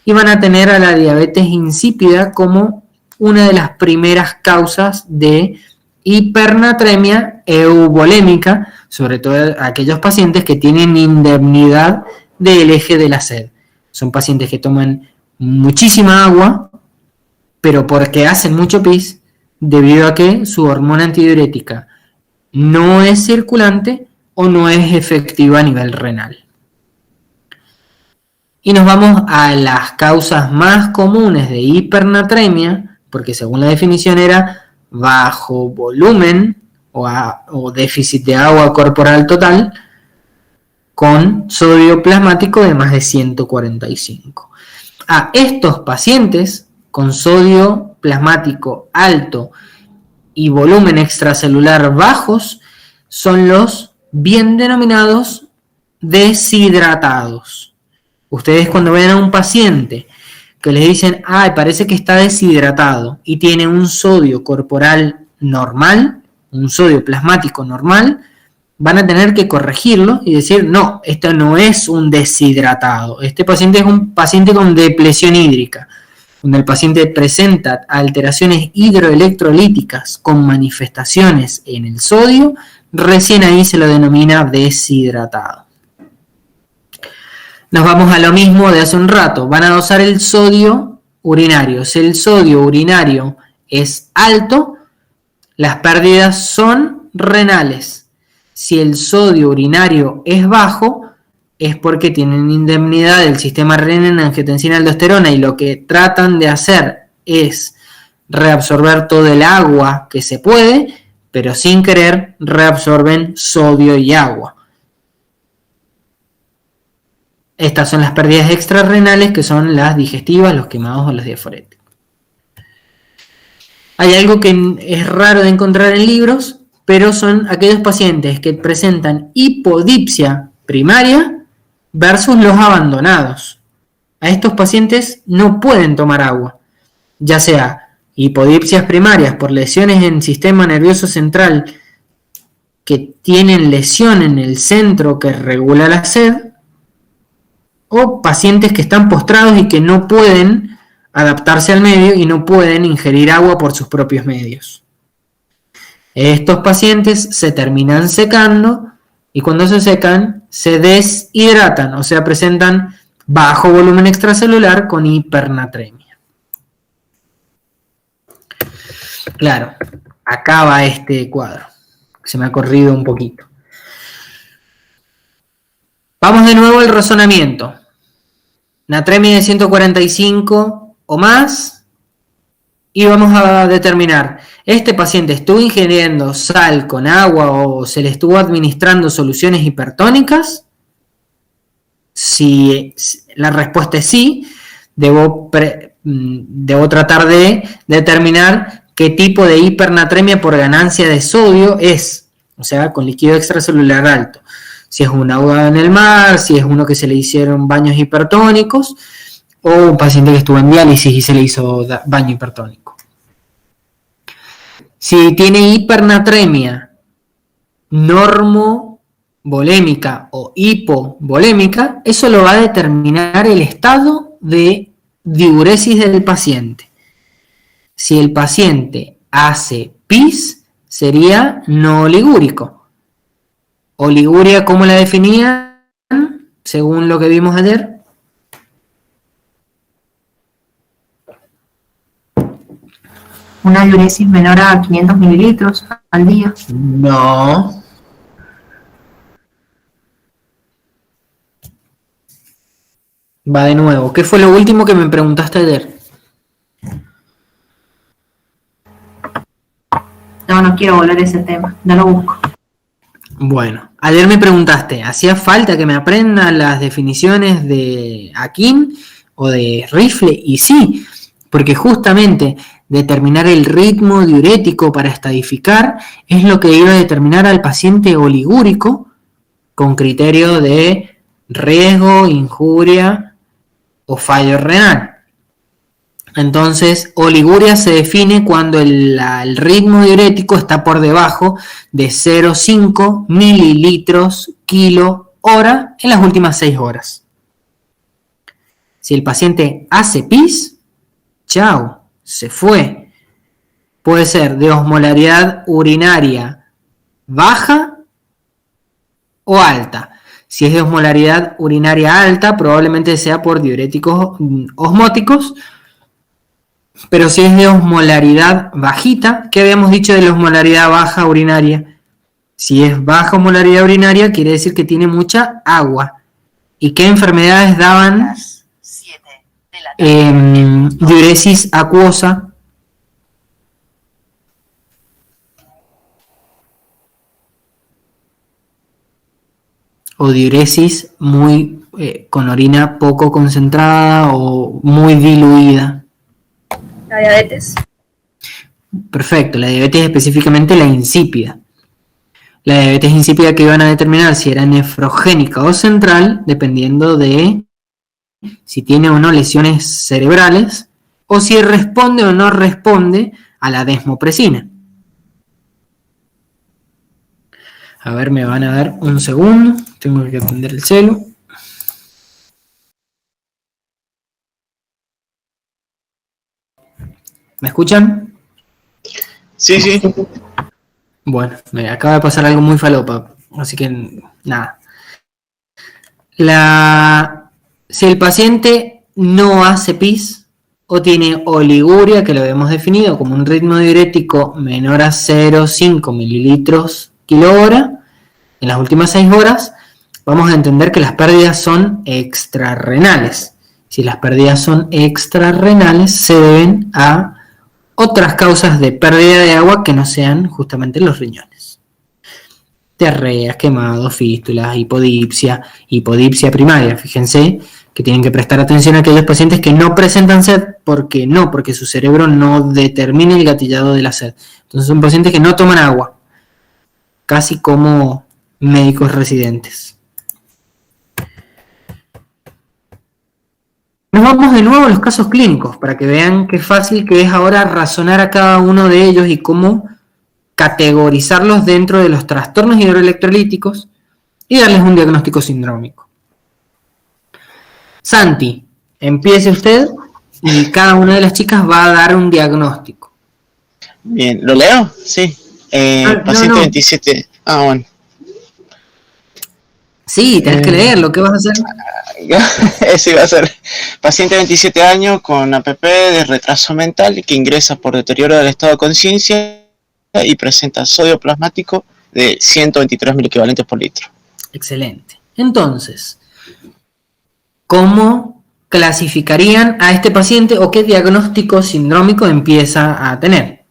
Y van a tener a la diabetes insípida como una de las primeras causas de hipernatremia euvolémica, sobre todo aquellos pacientes que tienen indemnidad del eje de la sed. Son pacientes que toman muchísima agua, pero porque hacen mucho pis, debido a que su hormona antidiurética no es circulante o no es efectiva a nivel renal. Y nos vamos a las causas más comunes de hipernatremia, porque según la definición era bajo volumen o déficit de agua corporal total, con sodio plasmático de más de 145. Estos pacientes con sodio plasmático alto y volumen extracelular bajos son los bien denominados deshidratados. Ustedes cuando ven a un paciente que les dicen, parece que está deshidratado y tiene un sodio corporal normal, un sodio plasmático normal, van a tener que corregirlo y decir, no, esto no es un deshidratado. Este paciente es un paciente con depresión hídrica, donde el paciente presenta alteraciones hidroelectrolíticas con manifestaciones en el sodio, recién ahí se lo denomina deshidratado. Nos vamos a lo mismo de hace un rato, van a dosar el sodio urinario. Si el sodio urinario es alto, las pérdidas son renales. Si el sodio urinario es bajo, es porque tienen indemnidad del sistema renina-angiotensina-aldosterona y lo que tratan de hacer es reabsorber todo el agua que se puede, pero sin querer reabsorben sodio y agua. Estas son las pérdidas extrarrenales, que son las digestivas, los quemados o los diaforéticos. Hay algo que es raro de encontrar en libros, pero son aquellos pacientes que presentan hipodipsia primaria versus los abandonados. A estos pacientes no pueden tomar agua, ya sea hipodipsias primarias por lesiones en el sistema nervioso central que tienen lesión en el centro que regula la sed, o pacientes que están postrados y que no pueden adaptarse al medio y no pueden ingerir agua por sus propios medios. Estos pacientes se terminan secando y cuando se secan se deshidratan, o sea, presentan bajo volumen extracelular con hipernatremia. Claro, acá va este cuadro, se me ha corrido un poquito. Vamos de nuevo al razonamiento. Natremia de 145 o más y vamos a determinar, ¿este paciente estuvo ingiriendo sal con agua o se le estuvo administrando soluciones hipertónicas? Si la respuesta es sí, debo tratar de determinar qué tipo de hipernatremia por ganancia de sodio es, o sea, con líquido extracelular alto. Si es un ahogado en el mar, si es uno que se le hicieron baños hipertónicos, o un paciente que estuvo en diálisis y se le hizo baño hipertónico. Si tiene hipernatremia normovolémica o hipovolémica, eso lo va a determinar el estado de diuresis del paciente. Si el paciente hace pis, sería no oligúrico. Oliguria, ¿cómo la definían? Según lo que vimos ayer. Una diuresis menor a 500 mililitros al día. No. Va de nuevo. ¿Qué fue lo último que me preguntaste ayer? No quiero volver a ese tema. Ya lo busco. Bueno, ayer me preguntaste, ¿hacía falta que me aprenda las definiciones de Akin o de Rifle? Y sí, porque justamente determinar el ritmo diurético para estadificar es lo que iba a determinar al paciente oligúrico con criterio de riesgo, injuria o fallo renal. Entonces, oliguria se define cuando el ritmo diurético está por debajo de 0,5 mililitros kilo hora en las últimas 6 horas. Si el paciente hace pis, chao, se fue. Puede ser de osmolaridad urinaria baja o alta. Si es de osmolaridad urinaria alta, probablemente sea por diuréticos osmóticos. Pero si es de osmolaridad bajita, ¿qué habíamos dicho de la osmolaridad baja urinaria? Si es baja osmolaridad urinaria, quiere decir que tiene mucha agua. ¿Y qué enfermedades daban diuresis acuosa? o diuresis muy con orina poco concentrada o muy diluida? La diabetes. Perfecto, la diabetes específicamente la insípida. La diabetes insípida que iban a determinar si era nefrogénica o central, dependiendo de si tiene o no lesiones cerebrales, o si responde o no responde a la desmopresina. A ver, me van a dar un segundo, tengo que atender el celu. ¿Me escuchan? Sí, sí. Bueno, me acaba de pasar algo muy falopa, así que nada. Si el paciente no hace pis o tiene oliguria, que lo hemos definido como un ritmo diurético menor a 0,5 mililitros kilo-hora, en las últimas 6 horas, vamos a entender que las pérdidas son extrarrenales. Si las pérdidas son extrarrenales, se deben a otras causas de pérdida de agua que no sean justamente los riñones. Diarreas, quemados, fístulas, hipodipsia primaria. Fíjense que tienen que prestar atención a aquellos pacientes que no presentan sed. Porque su cerebro no determina el gatillado de la sed. Entonces son pacientes que no toman agua, casi como médicos residentes. Nos vamos de nuevo a los casos clínicos para que vean qué fácil que es ahora razonar a cada uno de ellos y cómo categorizarlos dentro de los trastornos hidroelectrolíticos y darles un diagnóstico sindrómico. Santi, empiece usted y cada una de las chicas va a dar un diagnóstico. Bien, ¿lo leo? Sí. Paciente 27. Bueno. Sí, tenés que leerlo, ¿qué vas a hacer? Eso iba a ser. Paciente de 27 años con APP de retraso mental que ingresa por deterioro del estado de conciencia y presenta sodio plasmático de 123 miliquivalentes por litro. Excelente. Entonces, ¿cómo clasificarían a este paciente o qué diagnóstico sindrómico empieza a tener?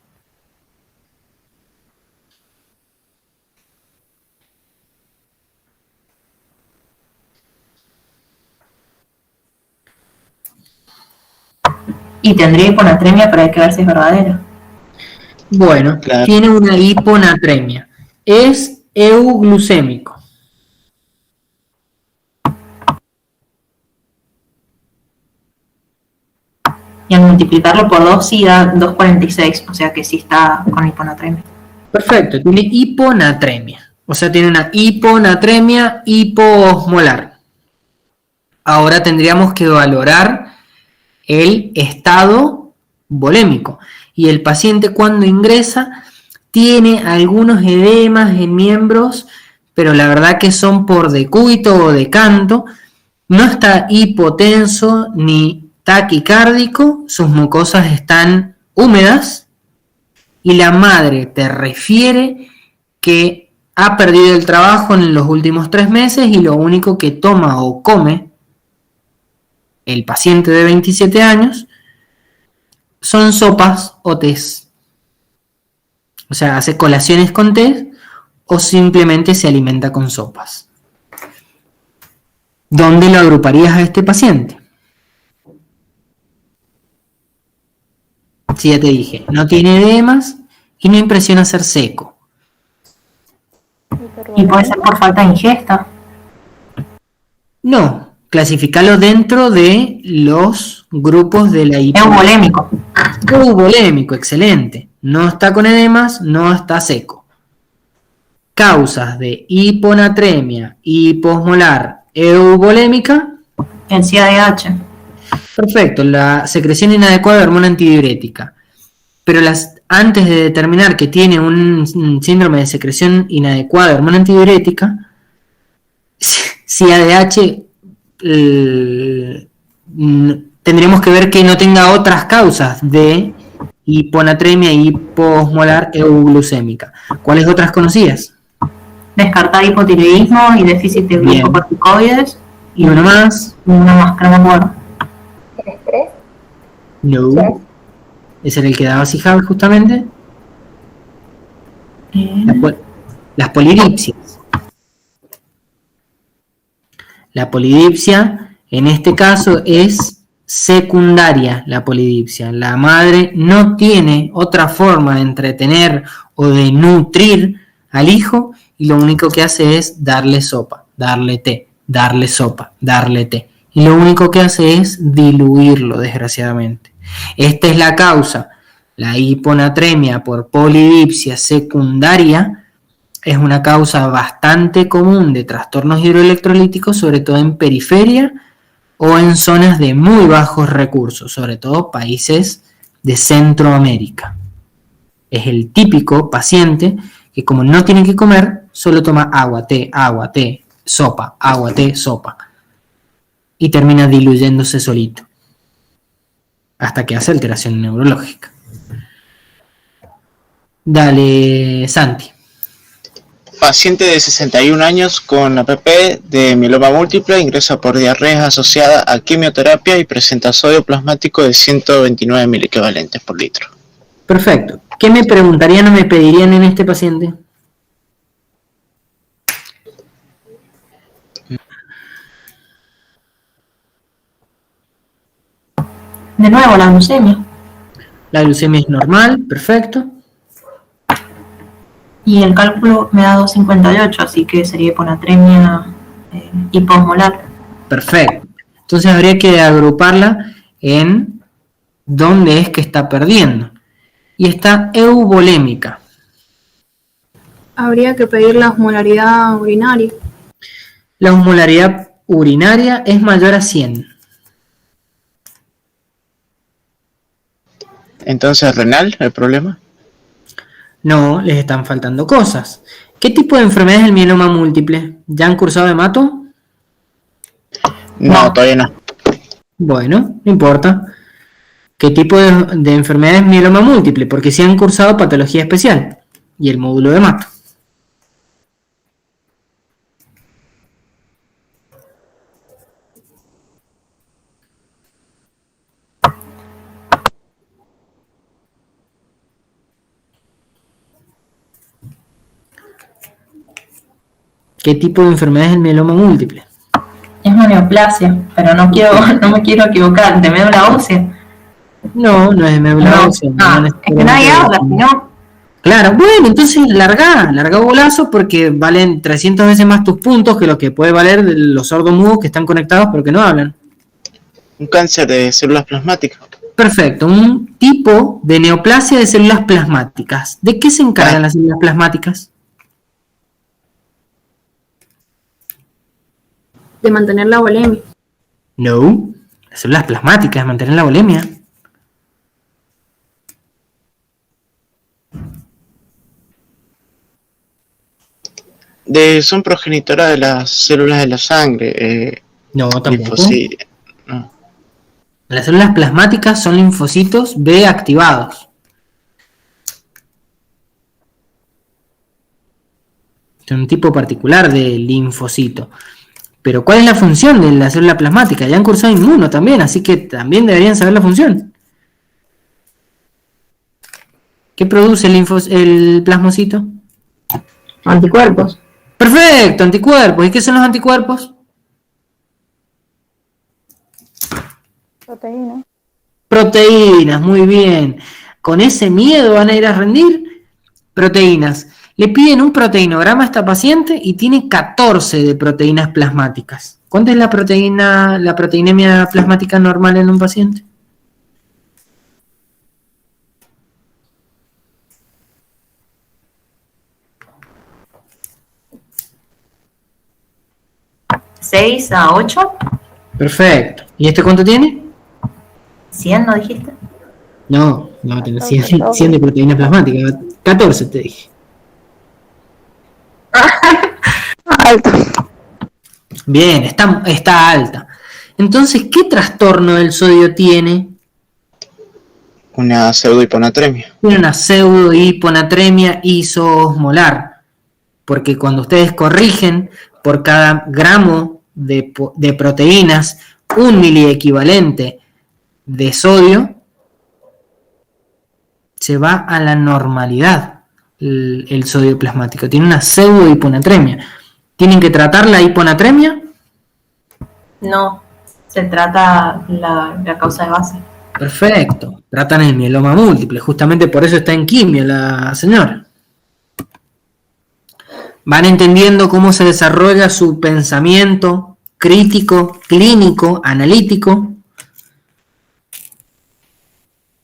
Y tendría hiponatremia, pero hay que ver si es verdadero. Bueno, claro. Tiene una hiponatremia. Es euglucémico. Y al multiplicarlo por 2 sí da 2,46, o sea que sí está con hiponatremia. Perfecto, tiene hiponatremia. O sea, tiene una hiponatremia hiposmolar. Ahora tendríamos que valorar el estado volémico. Y el paciente cuando ingresa tiene algunos edemas en miembros, pero la verdad que son por decúbito o decanto. No está hipotenso ni taquicárdico, sus mucosas están húmedas y la madre te refiere que ha perdido el trabajo en los últimos 3 meses y lo único que toma o come el paciente de 27 años son sopas o tés. O sea, hace colaciones con té o simplemente se alimenta con sopas. ¿Dónde lo agruparías a este paciente? Sí, ya te dije, no tiene edemas y no impresiona ser seco. ¿Y puede ser por falta de ingesta? No, clasificarlo dentro de los grupos de la eubolémico. Eubolémico, excelente. No está con edemas, no está seco. Causas de hiponatremia, hiposmolar, eubolémica. El CADH. Perfecto, la secreción inadecuada de hormona antidiurética. Pero antes de determinar que tiene un síndrome de secreción inadecuada de hormona antidiurética, CADH, tendremos que ver que no tenga otras causas de hiponatremia y hiposmolar euglucémica. ¿Cuáles otras conocidas? Descartar hipotiroidismo y déficit de glucocorticoides. ¿Y uno más? Y uno más, que no me acuerdo. ¿El estrés? No. ¿Ese era el que daba Sijal justamente? Las polidipsias. La polidipsia, en este caso, es secundaria, la polidipsia. La madre no tiene otra forma de entretener o de nutrir al hijo y lo único que hace es darle sopa, darle té, darle sopa, darle té. Y lo único que hace es diluirlo, desgraciadamente. Esta es la causa. La hiponatremia por polidipsia secundaria es una causa bastante común de trastornos hidroelectrolíticos, sobre todo en periferia o en zonas de muy bajos recursos, sobre todo países de Centroamérica. Es el típico paciente que, como no tiene que comer, solo toma agua, té, sopa, agua, té, sopa. Y termina diluyéndose solito. Hasta que hace alteración neurológica. Dale, Santi. Paciente de 61 años con APP de mieloma múltiple ingresa por diarrea asociada a quimioterapia y presenta sodio plasmático de 129 miliequivalentes por litro. Perfecto. ¿Qué me preguntarían o me pedirían en este paciente? De nuevo, la glucemia. La glucemia es normal, perfecto. Y el cálculo me da 258, así que sería hiponatremia hiposmolar. Perfecto. Entonces habría que agruparla en dónde es que está perdiendo. Y está eubolémica. Habría que pedir la osmolaridad urinaria. La osmolaridad urinaria es mayor a 100. Entonces, ¿renal el problema? No, les están faltando cosas. ¿Qué tipo de enfermedad es el mieloma múltiple? ¿Ya han cursado hemato? No, todavía no. Bueno, no importa. ¿Qué tipo de enfermedad es mieloma múltiple? Porque sí han cursado patología especial y el módulo de hemato. ¿Qué tipo de enfermedad es el mieloma múltiple? Es una neoplasia, pero no me quiero equivocar, de médula ósea. No, no es de médula No, ósea. es que nadie habla, ¿no? Claro, bueno, entonces larga bolazo porque valen 300 veces más tus puntos que lo que puede valer de los sordomudos que están conectados pero que no hablan. Un cáncer de células plasmáticas. Perfecto, un tipo de neoplasia de células plasmáticas. ¿De qué se encargan las células plasmáticas? De mantener la volemia. No, las células plasmáticas, mantener la volemia. Son progenitoras de las células de la sangre. No, tampoco. No. Las células plasmáticas son linfocitos B activados. Es un tipo particular de linfocito. Pero ¿cuál es la función de la célula plasmática? Ya han cursado inmuno también, así que también deberían saber la función. ¿Qué produce el plasmocito? Anticuerpos. Perfecto, anticuerpos. ¿Y qué son los anticuerpos? Proteína. Proteínas, muy bien. ¿Con ese miedo van a ir a rendir? Proteínas. Le piden un proteinograma a esta paciente y tiene 14 de proteínas plasmáticas. ¿Cuánta es la proteinemia plasmática normal en un paciente? ¿6 a 8? Perfecto. ¿Y este cuánto tiene? ¿100 no dijiste? No, va a tener 100 de proteína plasmática. 14 te dije. Alto. Bien, está alta. Entonces, ¿qué trastorno del sodio tiene? Una pseudohiponatremia. Tiene una pseudohiponatremia isoosmolar. Porque cuando ustedes corrigen por cada gramo de proteínas, un miliequivalente de sodio, se va a la normalidad el sodio plasmático. Tiene una pseudohiponatremia. ¿Tienen que tratar la hiponatremia? No, se trata la causa de base. Perfecto. Tratan el mieloma múltiple. Justamente por eso está en quimio la señora. Van entendiendo cómo se desarrolla su pensamiento crítico, clínico, analítico.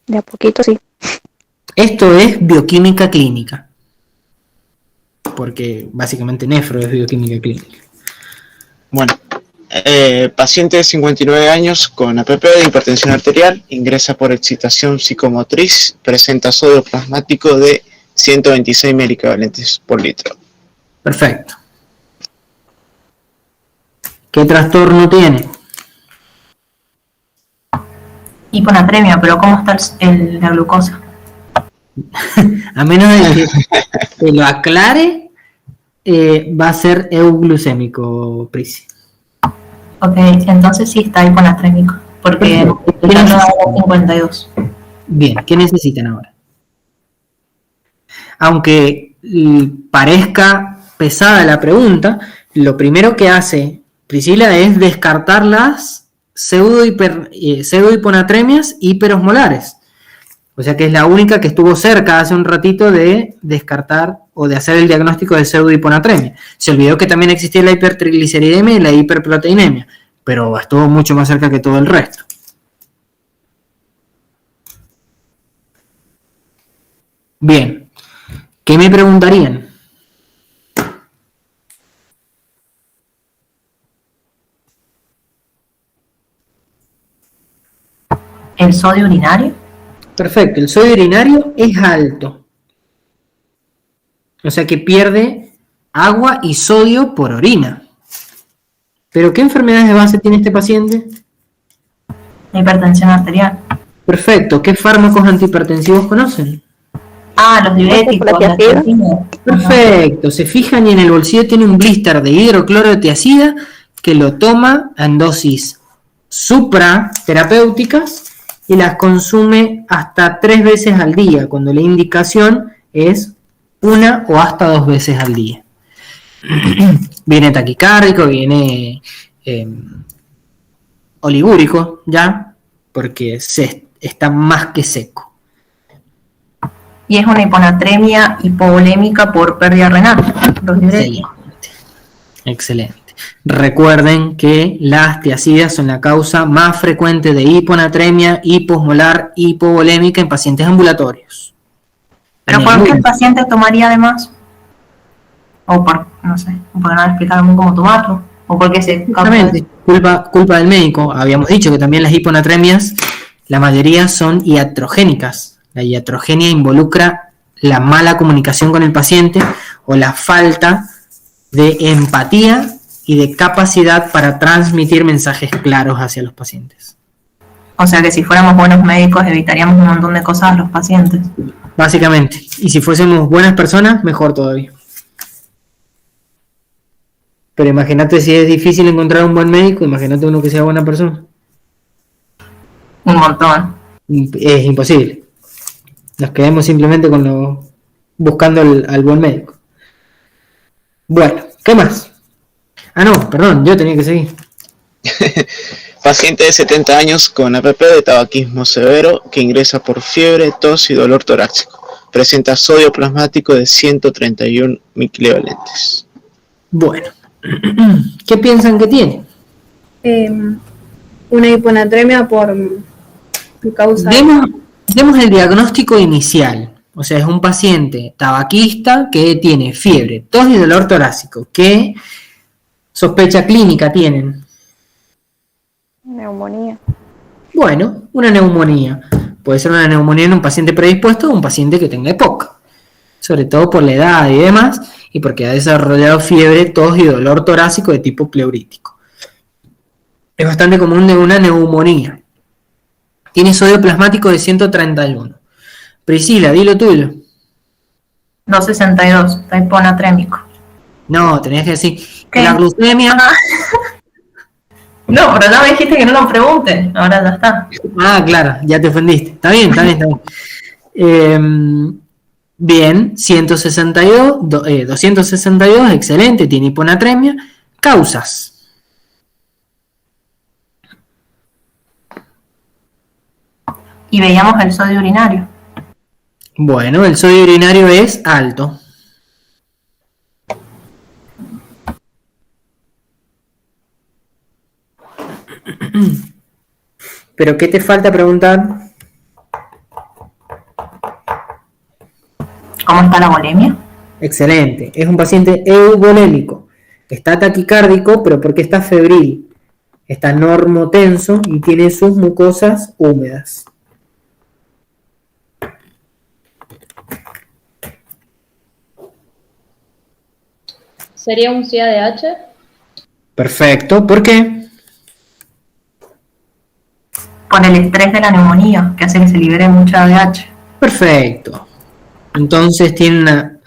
De a poquito, sí. Esto es bioquímica clínica. Porque básicamente nefro es bioquímica clínica. Bueno, paciente de 59 años con APP de hipertensión arterial, ingresa por excitación psicomotriz, presenta sodio plasmático de 126 milicavalentes por litro. Perfecto. ¿Qué trastorno tiene? Hiponatremia, pero ¿cómo está la glucosa? A menos de que lo aclare, va a ser euglucémico, Prisi. Ok, entonces sí está hiponatrémico, porque está en 52. Bien, ¿qué necesitan ahora? Aunque parezca pesada la pregunta, lo primero que hace Priscila es descartar las pseudohiponatremias hiperosmolares. O sea que es la única que estuvo cerca hace un ratito de descartar o de hacer el diagnóstico de pseudohiponatremia. Se olvidó que también existía la hipertrigliceridemia y la hiperproteinemia, pero estuvo mucho más cerca que todo el resto. Bien, ¿qué me preguntarían? ¿El sodio urinario? Perfecto, el sodio urinario es alto. O sea que pierde agua y sodio por orina. ¿Pero qué enfermedades de base tiene este paciente? La hipertensión arterial. Perfecto, ¿qué fármacos antihipertensivos conocen? Ah, los diuréticos. Perfecto, se fijan y en el bolsillo tiene un blister de hidrocloro de tiazida que lo toma en dosis supraterapéuticas y las consume hasta 3 veces al día, cuando la indicación es 1 o hasta 2 veces al día. Viene taquicárdico, viene oligúrico, ¿ya? Porque está más que seco. Y es una hiponatremia hipovolémica por pérdida renal. Los diuréticos. Excelente. Recuerden que las tiazidas son la causa más frecuente de hiponatremia hiposmolar hipovolémica en pacientes ambulatorios. ¿Pero por qué el paciente tomaría además? O por, no sé, porque no explicaron cómo tomarlo. O porque se Exactamente, culpa del médico. Habíamos dicho que también las hiponatremias, la mayoría son iatrogénicas. La iatrogenia involucra la mala comunicación con el paciente o la falta de empatía y de capacidad para transmitir mensajes claros hacia los pacientes. O sea que si fuéramos buenos médicos evitaríamos un montón de cosas a los pacientes. Básicamente. Y si fuésemos buenas personas, mejor todavía. Pero imagínate si es difícil encontrar un buen médico, imagínate uno que sea buena persona. Un montón. Es imposible. Nos quedamos simplemente buscando al buen médico. Bueno, ¿qué más? Ah, no, perdón, yo tenía que seguir. Paciente de 70 años con APP de tabaquismo severo que ingresa por fiebre, tos y dolor torácico. Presenta sodio plasmático de 131 milivalentes. Bueno, ¿qué piensan que tiene? Una hiponatremia por causa... Demos el diagnóstico inicial. O sea, es un paciente tabaquista que tiene fiebre, tos y dolor torácico. ¿Qué sospecha clínica tienen? Neumonía. Bueno, una neumonía. Puede ser una neumonía en un paciente predispuesto o un paciente que tenga EPOC. Sobre todo por la edad y demás, y porque ha desarrollado fiebre, tos y dolor torácico de tipo pleurítico. Es bastante común de una neumonía. Tiene sodio plasmático de 131. Priscila, dilo tuyo. 262, está hiponatrémico. No, tenés que decir ¿Qué? La glucemia. No, pero ya me dijiste que no lo pregunte. Ahora ya está. Ah, claro, ya te ofendiste. Está bien. Bien, 262, excelente, tiene hiponatremia. Causas. Y veíamos el sodio urinario. Bueno, el sodio urinario es alto. ¿Pero qué te falta preguntar? ¿Cómo está la volemia? Excelente. Es un paciente euvolémico. Está taquicárdico, pero porque está febril. Está normotenso y tiene sus mucosas húmedas. ¿Sería un CADH? Perfecto. ¿Por qué? Por el estrés de la neumonía, que hace que se libere mucha ADH. Perfecto. Entonces tiene una...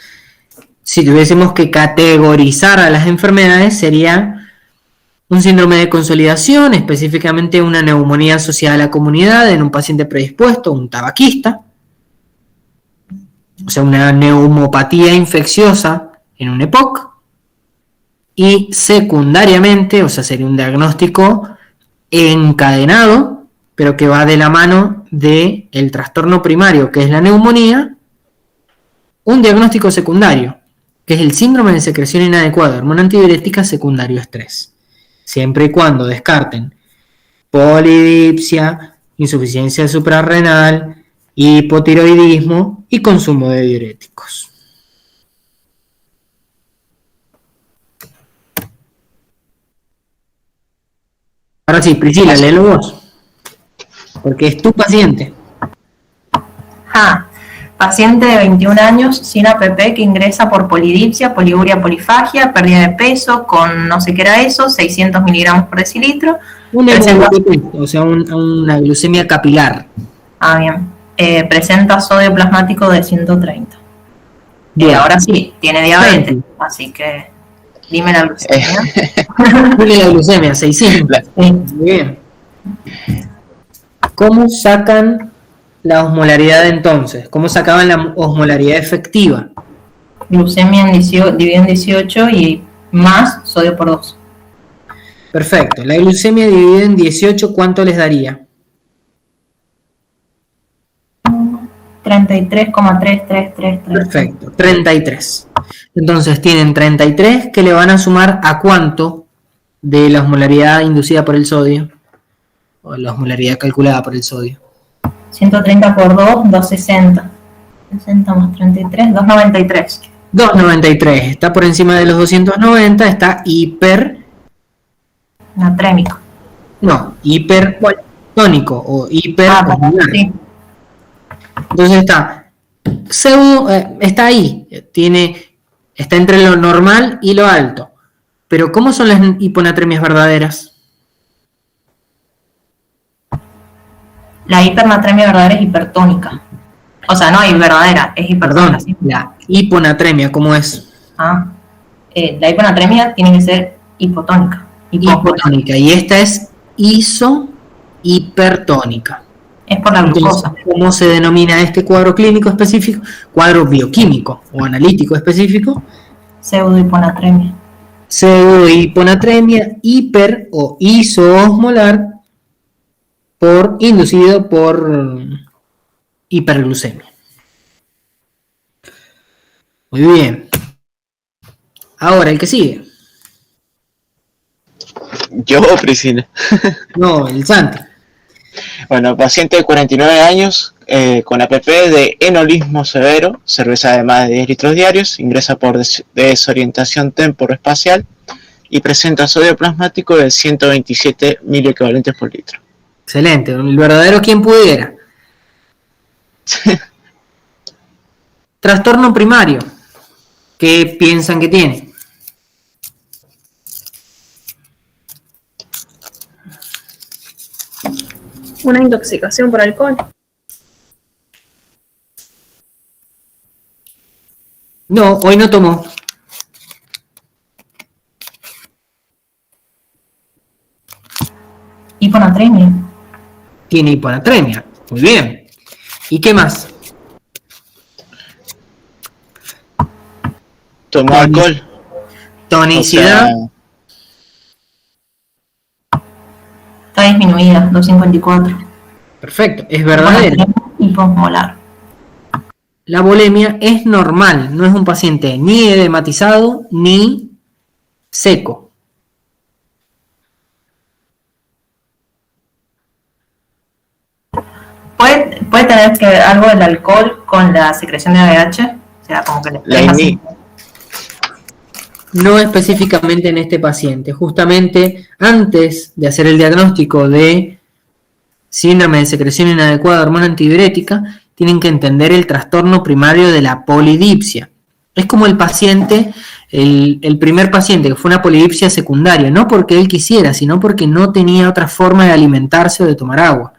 Si tuviésemos que categorizar a las enfermedades, sería un síndrome de consolidación, específicamente una neumonía asociada a la comunidad en un paciente predispuesto, un tabaquista, o sea, una neumopatía infecciosa en un EPOC, y secundariamente, o sea, sería un diagnóstico encadenado, pero que va de la mano del trastorno primario, que es la neumonía, un diagnóstico secundario, que es el síndrome de secreción inadecuada de hormona antidiurética secundario estrés, siempre y cuando descarten polidipsia, insuficiencia suprarrenal, hipotiroidismo y consumo de diuréticos. Ahora sí, Priscila, léelo vos, porque es tu paciente. Paciente de 21 años sin APP que ingresa por polidipsia, poliuria, polifagia, pérdida de peso, con no sé qué era eso, 600 miligramos por decilitro. O sea, una glucemia capilar. Bien. Presenta sodio plasmático de 130. Ahora sí, tiene diabetes, así que dime la glucemia. Dime la glucemia, 600. Sí. Muy bien. ¿Cómo sacan la osmolaridad entonces? ¿Cómo sacaban la osmolaridad efectiva? Glucemia dividido en 18 y más sodio por 2. Perfecto. La glucemia dividida en 18, ¿cuánto les daría? 33,3333. Perfecto, 33. Entonces tienen 33 que le van a sumar a cuánto de la osmolaridad inducida por el sodio, o la osmolaridad calculada por el sodio. 130 por 2, 260. 60 más 33, 293. 293, está por encima de los 290, está natrémico. No, hipertónico o hiperosmolar. Sí. Entonces está ahí, está entre lo normal y lo alto. Pero ¿cómo son las hiponatremias verdaderas? La hipernatremia verdadera es hipertónica. O sea, no hay verdadera, es hipertónica. Perdón, la hiponatremia, ¿cómo es? La hiponatremia tiene que ser hipotónica. Hipotónica, y esta es isohipertónica. Es por la glucosa. Entonces, ¿cómo se denomina este cuadro clínico específico? Cuadro bioquímico o analítico específico. Pseudohiponatremia. Pseudohiponatremia hiper o isoosmolar inducido por hiperglucemia. Muy bien. Ahora, el que sigue. Yo, Priscila. No, el Santi. Bueno, paciente de 49 años con APP de enolismo severo, cerveza de más de 10 litros diarios, ingresa por desorientación temporoespacial y presenta sodio plasmático de 127 miliequivalentes por litro. Excelente, el verdadero quien pudiera. Trastorno primario. ¿Qué piensan que tiene? Una intoxicación por alcohol. No, hoy no tomó. Hiponatremia. Tiene hiponatremia. Muy bien. ¿Y qué más? Tomó alcohol. Tonicidad. Está disminuida, 254. Perfecto, es verdadero. Hiposmolar. La bulimia es normal, no es un paciente ni edematizado ni seco. ¿Puede tener que ver algo del alcohol con la secreción de ADH? O sea, como que no específicamente en este paciente. Justamente antes de hacer el diagnóstico de síndrome de secreción inadecuada de hormona antidiurética, tienen que entender el trastorno primario de la polidipsia. Es como el paciente, el primer paciente que fue una polidipsia secundaria, no porque él quisiera, sino porque no tenía otra forma de alimentarse o de tomar agua.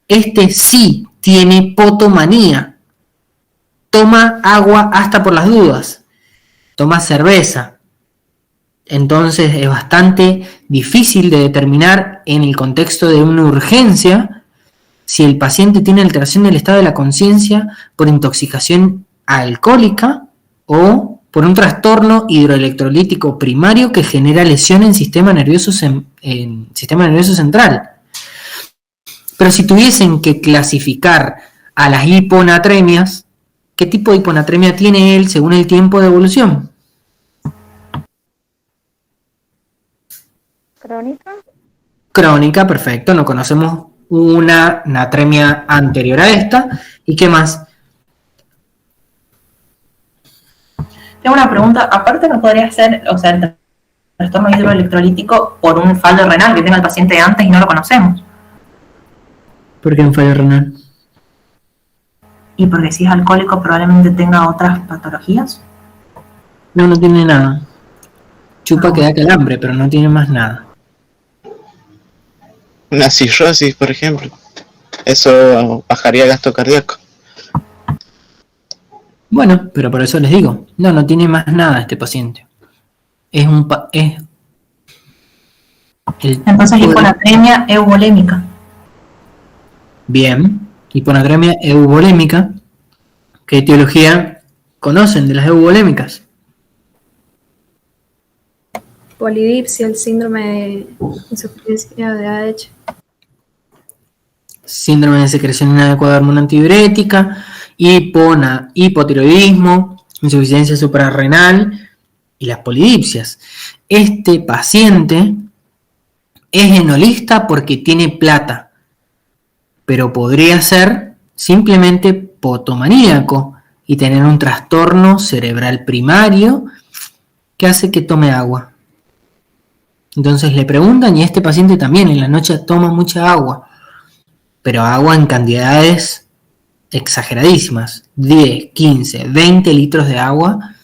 Este sí tiene potomanía. Toma agua hasta por las dudas. Toma cerveza. Entonces es bastante difícil de determinar en el contexto de una urgencia si el paciente tiene alteración del estado de la conciencia por intoxicación alcohólica o por un trastorno hidroelectrolítico primario que genera lesión en sistema nervioso central. Pero si tuviesen que clasificar a las hiponatremias, ¿qué tipo de hiponatremia tiene él según el tiempo de evolución? ¿Crónica? Crónica, perfecto, no conocemos una natremia anterior a esta. ¿Y qué más? Tengo una pregunta, aparte no podría ser, o sea, el trastorno hidroelectrolítico por un fallo renal que tenga el paciente antes y no lo conocemos. ¿Por qué un fallo renal? Y porque si es alcohólico probablemente tenga otras patologías. No tiene nada. Chupa que da calambre, pero no tiene más nada. Una cirrosis, por ejemplo. Eso bajaría el gasto cardíaco. Bueno, pero por eso les digo, no tiene más nada este paciente. Entonces hiponatremia euvolémica. Bien, hiponatremia euvolémica. ¿Qué etiología conocen de las euvolémicas? Polidipsia, el síndrome de insuficiencia de ADH. Síndrome de secreción inadecuada de hormona antidiurética, hipotiroidismo, insuficiencia suprarrenal y las polidipsias. Este paciente es enolista porque tiene plata, pero podría ser simplemente potomaníaco y tener un trastorno cerebral primario que hace que tome agua. Entonces le preguntan y este paciente también en la noche toma mucha agua, pero agua en cantidades exageradísimas, 10, 15, 20 litros de agua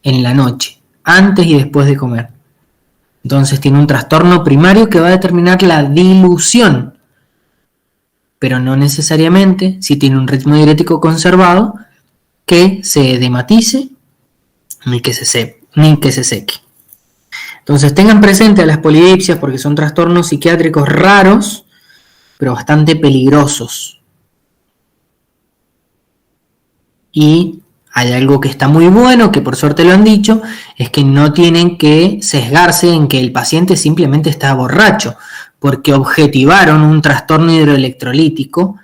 en la noche, antes y después de comer. Entonces tiene un trastorno primario que va a determinar la dilución, pero no necesariamente, si tiene un ritmo diurético conservado, que se edematice ni que se seque. Entonces tengan presente a las polidipsias porque son trastornos psiquiátricos raros, pero bastante peligrosos. Y hay algo que está muy bueno, que por suerte lo han dicho, es que no tienen que sesgarse en que el paciente simplemente está borracho, porque objetivaron un trastorno hidroelectrolítico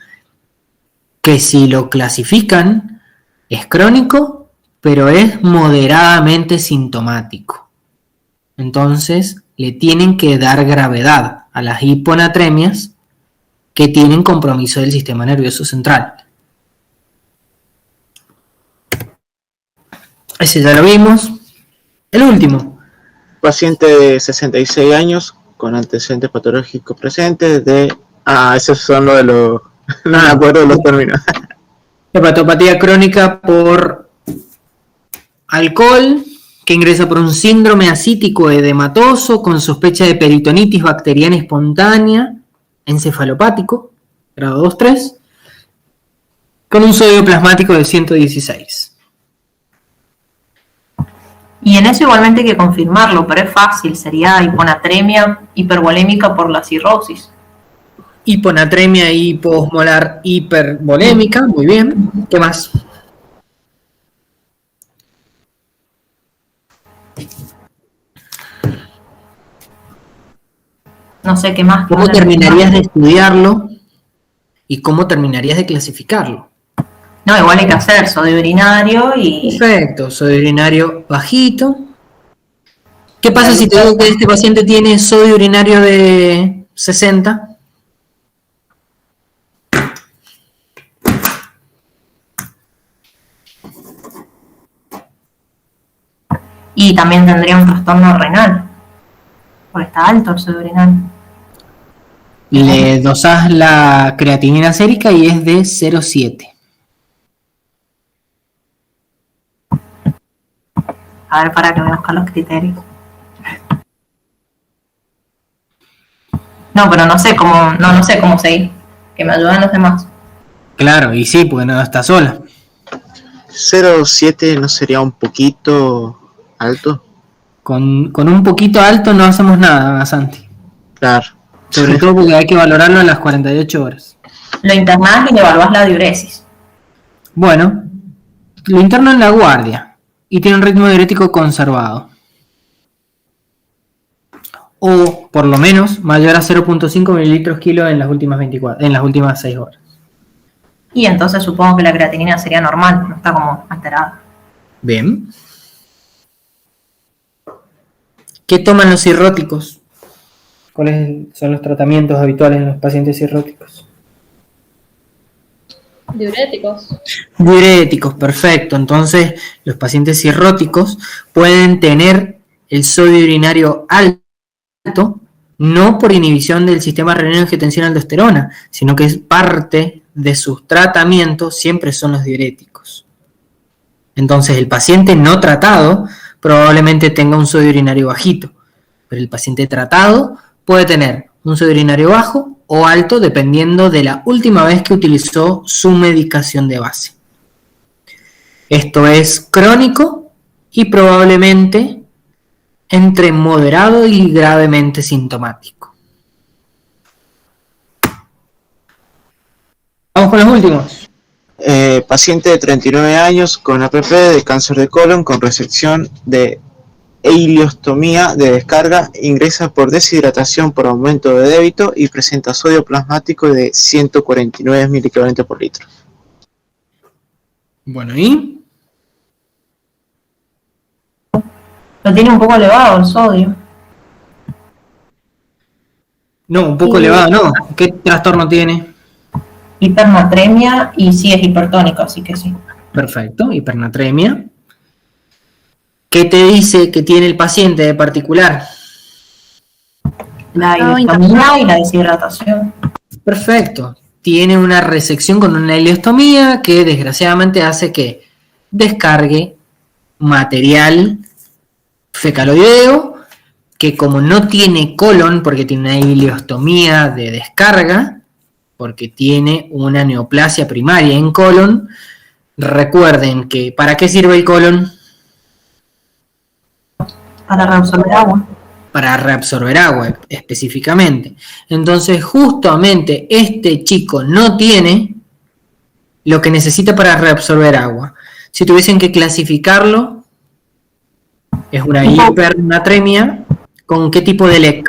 que si lo clasifican es crónico, pero es moderadamente sintomático. Entonces le tienen que dar gravedad a las hiponatremias que tienen compromiso del sistema nervioso central. Ese ya lo vimos. El último. Paciente de 66 años con antecedentes patológicos presentes de... esos son los de los... no me acuerdo de los términos. Hepatopatía crónica por alcohol, que ingresa por un síndrome ascítico edematoso con sospecha de peritonitis bacteriana espontánea, encefalopático, grado 2-3, con un sodio plasmático de 116. Y en eso igualmente hay que confirmarlo, pero es fácil, sería hiponatremia hipervolémica por la cirrosis. Hiponatremia hiposmolar hipervolémica, muy bien. ¿Qué más? No sé qué más. ¿Cómo terminarías de estudiarlo? ¿Y cómo terminarías de clasificarlo? No, igual hay que hacer sodio urinario y... Perfecto, sodio urinario bajito. ¿Qué pasa si te digo que este paciente tiene sodio urinario de 60? Y también tendría un trastorno renal, porque está alto el sodio urinario. Le dosás la creatinina sérica y es de 0,7. A ver, para que me buscar los criterios. No, pero no sé cómo seguir. Que me ayuden los demás. Claro, y sí, porque no está sola. 0,7 no sería un poquito alto. Con un poquito alto no hacemos nada, Santi. Claro. Sobre todo porque hay que valorarlo en las 48 horas. Lo internás y le evaluás la diuresis. Bueno, lo interno en la guardia y tiene un ritmo diurético conservado. O, por lo menos, mayor a 0,5 mililitros kilo en las últimas 6 horas. Y entonces supongo que la creatinina sería normal, no está como alterada. Bien. ¿Qué toman los cirróticos? ¿Cuáles son los tratamientos habituales en los pacientes cirróticos? Diuréticos. Diuréticos, perfecto. Entonces, los pacientes cirróticos pueden tener el sodio urinario alto, no por inhibición del sistema renina-angiotensina-aldosterona, sino que es parte de sus tratamientos, siempre son los diuréticos. Entonces, el paciente no tratado probablemente tenga un sodio urinario bajito, pero el paciente tratado puede tener un sodio urinario bajo o alto dependiendo de la última vez que utilizó su medicación de base. Esto es crónico y probablemente entre moderado y gravemente sintomático. Vamos con los últimos. Paciente de 39 años con APP de cáncer de colon con resección de ileostomía de descarga, ingresa por deshidratación por aumento de débito y presenta sodio plasmático de 149 mg por litro. Bueno, ¿y? Lo tiene un poco elevado el sodio. No, un poco elevado, no. ¿Qué trastorno tiene? Hipernatremia y sí es hipertónico, así que sí. Perfecto, hipernatremia. ¿Qué te dice que tiene el paciente de particular? La ileostomía y la deshidratación. Perfecto. Tiene una resección con una ileostomía que desgraciadamente hace que descargue material fecaloideo que como no tiene colon porque tiene una ileostomía de descarga, porque tiene una neoplasia primaria en colon, recuerden que ¿para qué sirve el colon? Para reabsorber agua. Para reabsorber agua específicamente. Entonces justamente este chico no tiene lo que necesita para reabsorber agua. Si tuviesen que clasificarlo, es una hipernatremia. ¿Con qué tipo de LEC?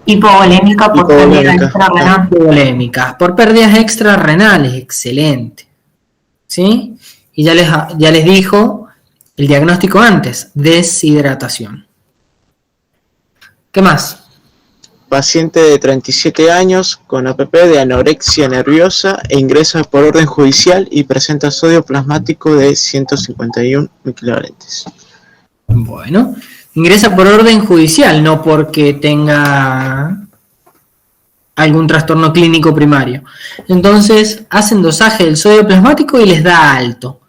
Hipovolémica por pérdida extrarrenal. Hipovolémicas por pérdidas extrarrenales, excelente. ¿Sí? Y ya les dijo el diagnóstico antes, deshidratación. ¿Qué más? Paciente de 37 años con APP de anorexia nerviosa e ingresa por orden judicial y presenta sodio plasmático de 151 equivalentes. Bueno, ingresa por orden judicial, no porque tenga algún trastorno clínico primario. Entonces, hacen dosaje del sodio plasmático y les da alto.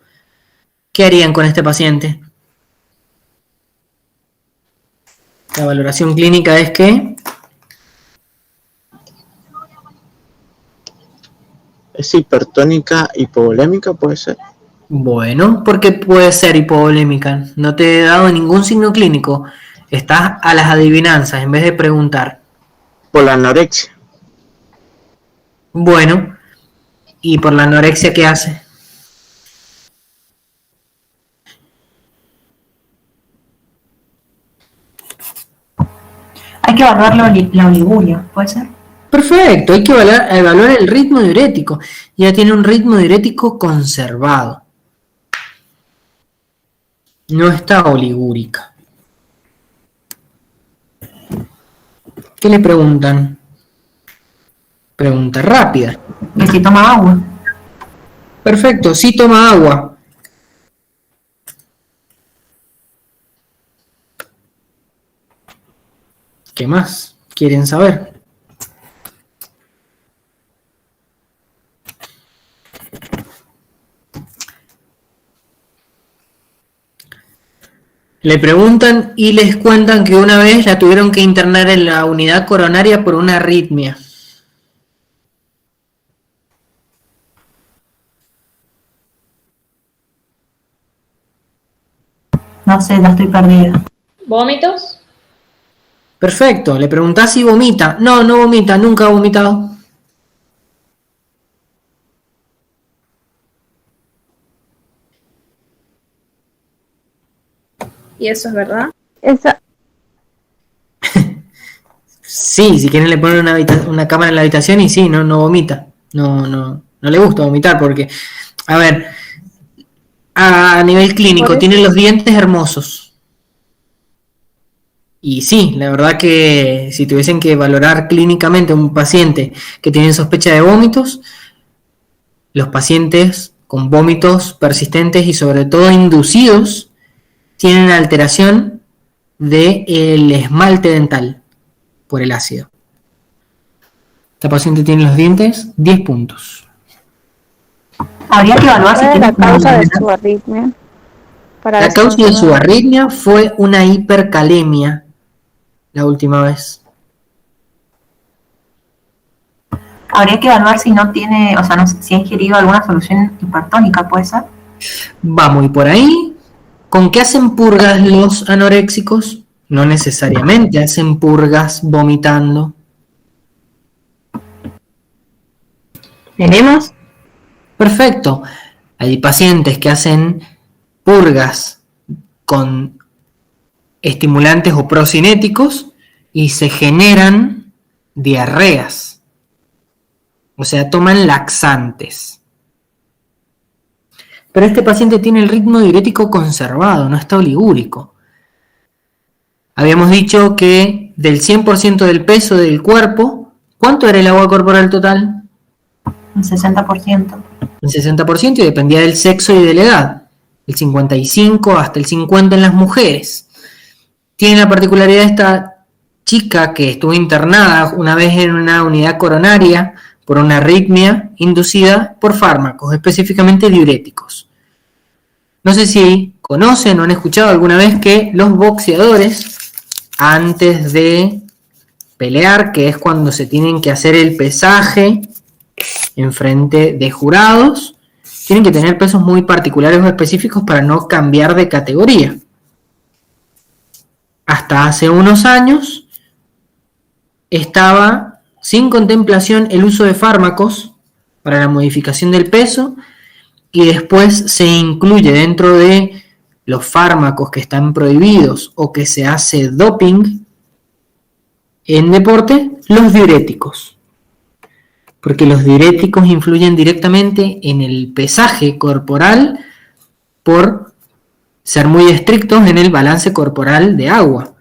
¿Qué harían con este paciente? La valoración clínica es que ¿Es hipertónica hipovolémica, puede ser? bueno, porque puede ser hipovolémica. No te he dado ningún signo clínico. Estás a las adivinanzas en vez de preguntar. Por la anorexia. Bueno, ¿y por la anorexia qué hace? Hay que evaluar la oliguria, ¿puede ser? Perfecto, hay que evaluar el ritmo diurético. Ya tiene un ritmo diurético conservado. No está oligúrica. ¿Qué le preguntan? Pregunta rápida. Que si toma agua. Perfecto, sí toma agua. ¿Qué más quieren saber? Le preguntan y les cuentan que una vez la tuvieron que internar en la unidad coronaria por una arritmia. No sé, ya estoy perdida. ¿Vómitos? Perfecto, le preguntás si vomita. No, no vomita, nunca ha vomitado. ¿Y eso es verdad? Esa, Sí, si quieren le ponen una cámara en la habitación y sí, no vomita. No le gusta vomitar porque, a ver, a nivel clínico, tiene los dientes hermosos. Y sí, la verdad que si tuviesen que valorar clínicamente a un paciente que tiene sospecha de vómitos, los pacientes con vómitos persistentes y sobre todo inducidos tienen alteración del esmalte dental por el ácido. Esta paciente tiene los dientes 10 puntos. Habría que evaluar si ¿cuál es tiene la causa de su arritmia? La causa de su arritmia fue una hipercalemia la última vez. Habría que evaluar si no tiene, o sea, no sé, si ha ingerido alguna solución hipertónica, ¿puede ser? Vamos, y por ahí, ¿con qué hacen purgas los anoréxicos? No necesariamente hacen purgas vomitando. ¿Tenemos? Perfecto. Hay pacientes que hacen purgas con estimulantes o procinéticos y se generan diarreas. O sea, toman laxantes. Pero este paciente tiene el ritmo diurético conservado, no está oligúrico. Habíamos dicho que del 100% del peso del cuerpo, ¿cuánto era el agua corporal total? Un 60%. Un 60% y dependía del sexo y de la edad. El 55 hasta el 50 en las mujeres. Tiene la particularidad esta chica que estuvo internada una vez en una unidad coronaria por una arritmia inducida por fármacos, específicamente diuréticos. No sé si conocen o han escuchado alguna vez que los boxeadores, antes de pelear, que es cuando se tienen que hacer el pesaje en frente de jurados, tienen que tener pesos muy particulares o específicos para no cambiar de categoría. Hasta hace unos años estaba sin contemplación el uso de fármacos para la modificación del peso y después se incluye dentro de los fármacos que están prohibidos o que se hace doping en deporte, los diuréticos. Porque los diuréticos influyen directamente en el pesaje corporal por ser muy estrictos en el balance corporal de agua.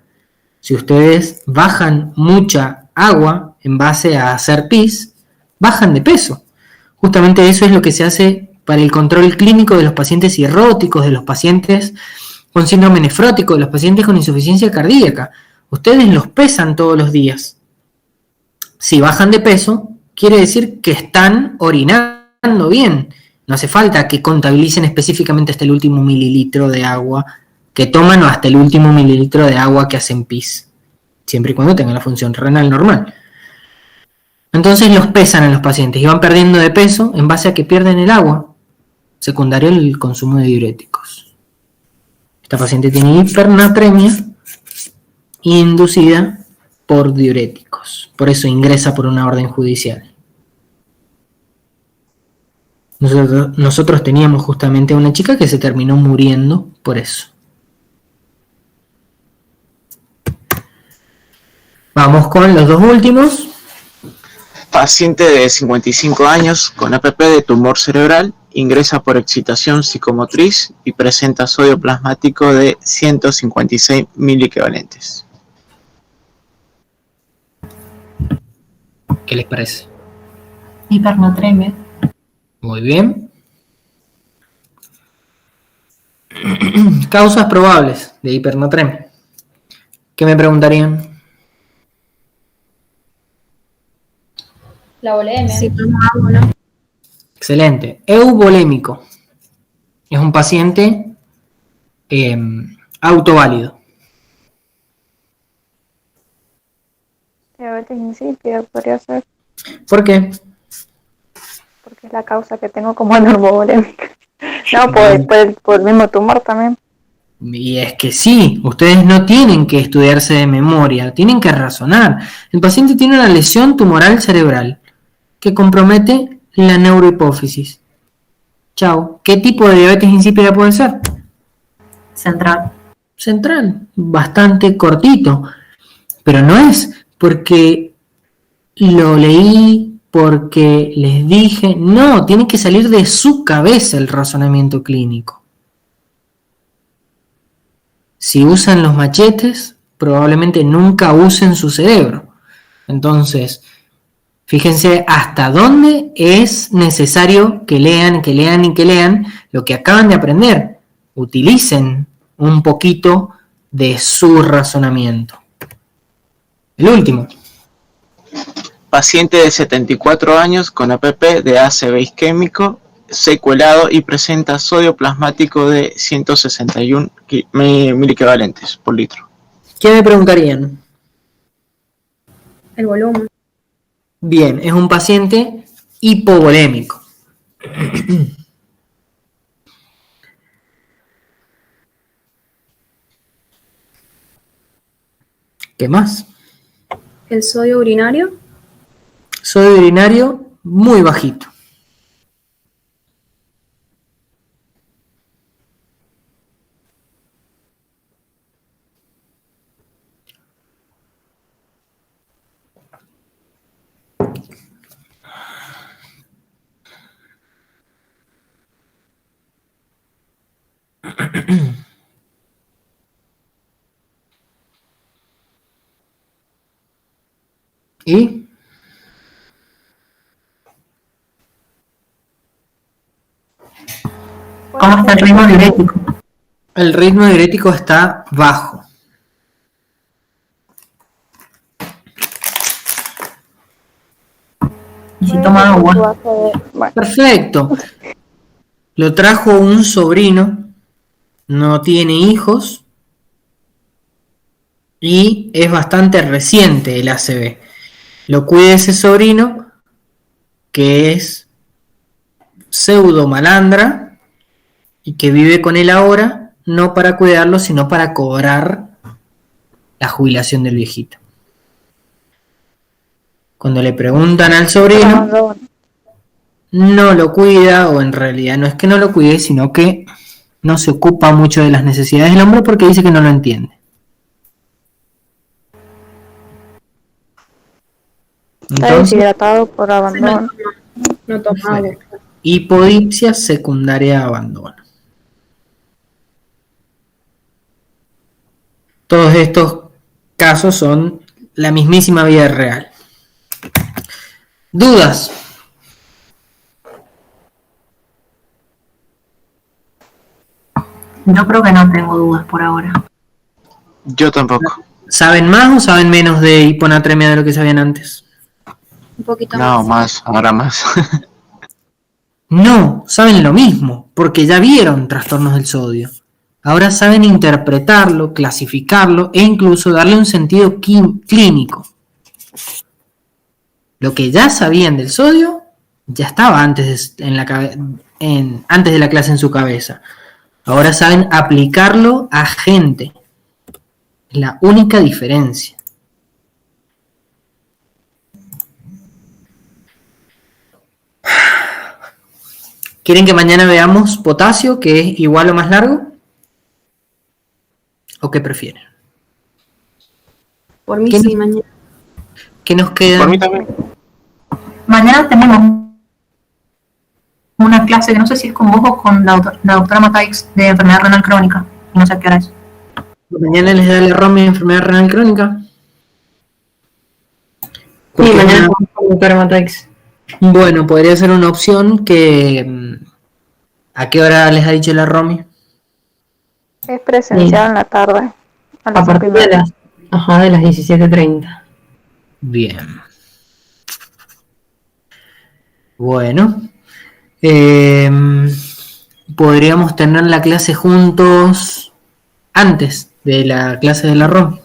Si ustedes bajan mucha agua en base a hacer pis, bajan de peso. Justamente eso es lo que se hace para el control clínico de los pacientes cirróticos, de los pacientes con síndrome nefrótico, de los pacientes con insuficiencia cardíaca. Ustedes los pesan todos los días. Si bajan de peso, quiere decir que están orinando bien. No hace falta que contabilicen específicamente hasta el último mililitro de agua que toman o hasta el último mililitro de agua que hacen pis, siempre y cuando tengan la función renal normal. Entonces los pesan a los pacientes y van perdiendo de peso en base a que pierden el agua, secundario al consumo de diuréticos. Esta paciente tiene hipernatremia inducida por diuréticos, por eso ingresa por una orden judicial. Nosotros teníamos justamente una chica que se terminó muriendo por eso. Vamos con los dos últimos. Paciente de 55 años con APP de tumor cerebral, ingresa por excitación psicomotriz y presenta sodio plasmático de 156 miliequivalentes. ¿Qué les parece? Hipernatremia. Muy bien. Causas probables de hipernatremia. ¿Qué me preguntarían? La volemia. Si toma agua, ¿no? Excelente. Euvolémico. Es un paciente autoválido. Diabetes insípida podría ser, ¿Por qué? porque es la causa que tengo como normovolémica. No, por el mismo tumor también. Y es que sí, ustedes no tienen que estudiarse de memoria, tienen que razonar. El paciente tiene una lesión tumoral cerebral que compromete la neurohipófisis. Chao. ¿Qué tipo de diabetes insípida puede ser? Central. Central, bastante cortito. Pero no es porque lo leí, porque les dije. No, tiene que salir de su cabeza el razonamiento clínico. Si usan los machetes, probablemente nunca usen su cerebro. Entonces, fíjense hasta dónde es necesario que lean lo que acaban de aprender. Utilicen un poquito de su razonamiento. El último. Paciente de 74 años con APP de ACV isquémico, secuelado y presenta sodio plasmático de 161 miliequivalentes por litro. ¿Qué me preguntarían? El volumen. Bien, es un paciente hipovolémico. ¿Qué más? El sodio urinario. Sodio urinario muy bajito. ¿Y? ¿Cómo está el ritmo diurético? El ritmo diurético está bajo. ¿Y si toma agua? Bueno, Perfecto. Lo trajo un sobrino, no tiene hijos y es bastante reciente el ACV. Lo cuida ese sobrino que es pseudo malandra y que vive con él ahora, no para cuidarlo, sino para cobrar la jubilación del viejito. Cuando le preguntan al sobrino, no lo cuida, o en realidad no es que no lo cuide, sino que no se ocupa mucho de las necesidades del hombre porque dice que no lo entiende. está Entonces, deshidratado por abandono. No toma agua. hipodipsia secundaria de abandono. Todos estos casos son la mismísima vida real. ¿Dudas? Yo creo que no tengo dudas por ahora. Yo tampoco. ¿Saben más o saben menos de hiponatremia de lo que sabían antes? Un poquito No, más. más, ahora más. No, saben lo mismo, porque ya vieron trastornos del sodio. Ahora saben interpretarlo, clasificarlo e incluso darle un sentido clínico. Lo que ya sabían del sodio ya estaba antes de la clase en su cabeza. Ahora saben aplicarlo a gente. Es la única diferencia. ¿Quieren que mañana veamos potasio, que es igual o más largo? ¿O qué prefieren? Por mí ¿Qué sí, no- mañana. ¿Qué nos queda? Por mí también. Mañana tenemos una clase que no sé si es con vos o con la doctora Mataix de enfermedad renal crónica. No sé a qué hora es. Mañana les da la ROMI de enfermedad renal crónica. Sí, mañana con la doctora Mataix. Bueno, podría ser una opción que... ¿A qué hora les ha dicho la ROMI? Es presencial en la tarde. A las partir de las 17:30. Bien. Bueno. Podríamos tener la clase juntos antes de la clase de la ROMI.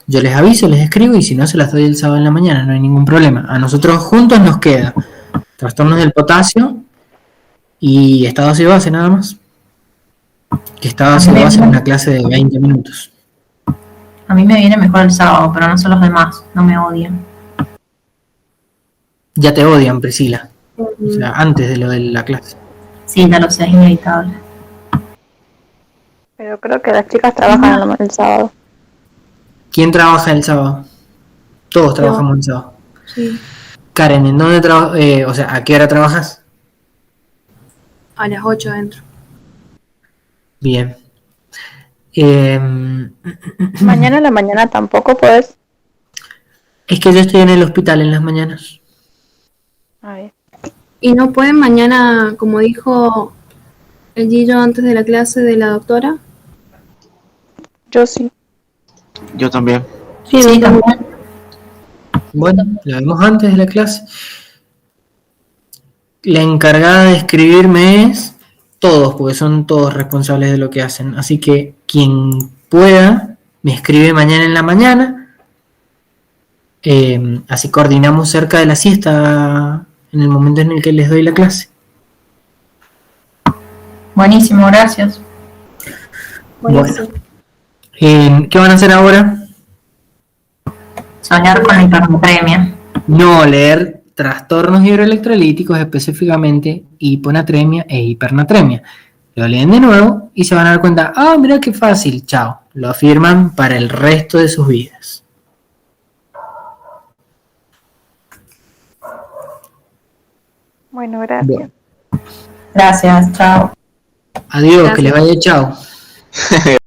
Yo les aviso, les escribo y si no se las doy el sábado en la mañana, no hay ningún problema. A nosotros juntos nos queda trastornos del potasio y estado ácido base nada más. Que estado ácido base es una clase de 20 minutos. A mí me viene mejor el sábado, pero no son los demás, no me odian. Ya te odian, Priscila. O sea, antes de lo de la clase. Sí, ya lo sé, es inevitable. Pero creo que las chicas trabajan el sábado. ¿Quién trabaja el sábado? Todos trabajamos el sábado. Sí. Karen, ¿en dónde trabajas? O sea, ¿a qué hora trabajas? A las 8 adentro. Bien. Mañana en la mañana tampoco puedes. Es que yo estoy en el hospital en las mañanas. Ay. ¿Y no pueden mañana, como dijo el Gillo antes de la clase de la doctora? Yo sí. Yo también. Sí, también. Bueno, la vemos antes de la clase. La encargada de escribirme es todos, porque son todos responsables de lo que hacen. Así que quien pueda, me escribe mañana en la mañana. Así coordinamos cerca de la siesta en el momento en el que les doy la clase. Buenísimo, gracias. Buenísimo. Bueno, ¿qué van a hacer ahora? Soñar con la hipernatremia. No, leer trastornos hidroelectrolíticos, específicamente hiponatremia e hipernatremia. Lo leen de nuevo y se van a dar cuenta, mira qué fácil, chao. Lo afirman para el resto de sus vidas. Bueno, gracias. Bueno. Gracias, chao. Adiós, Gracias. que les vaya chao.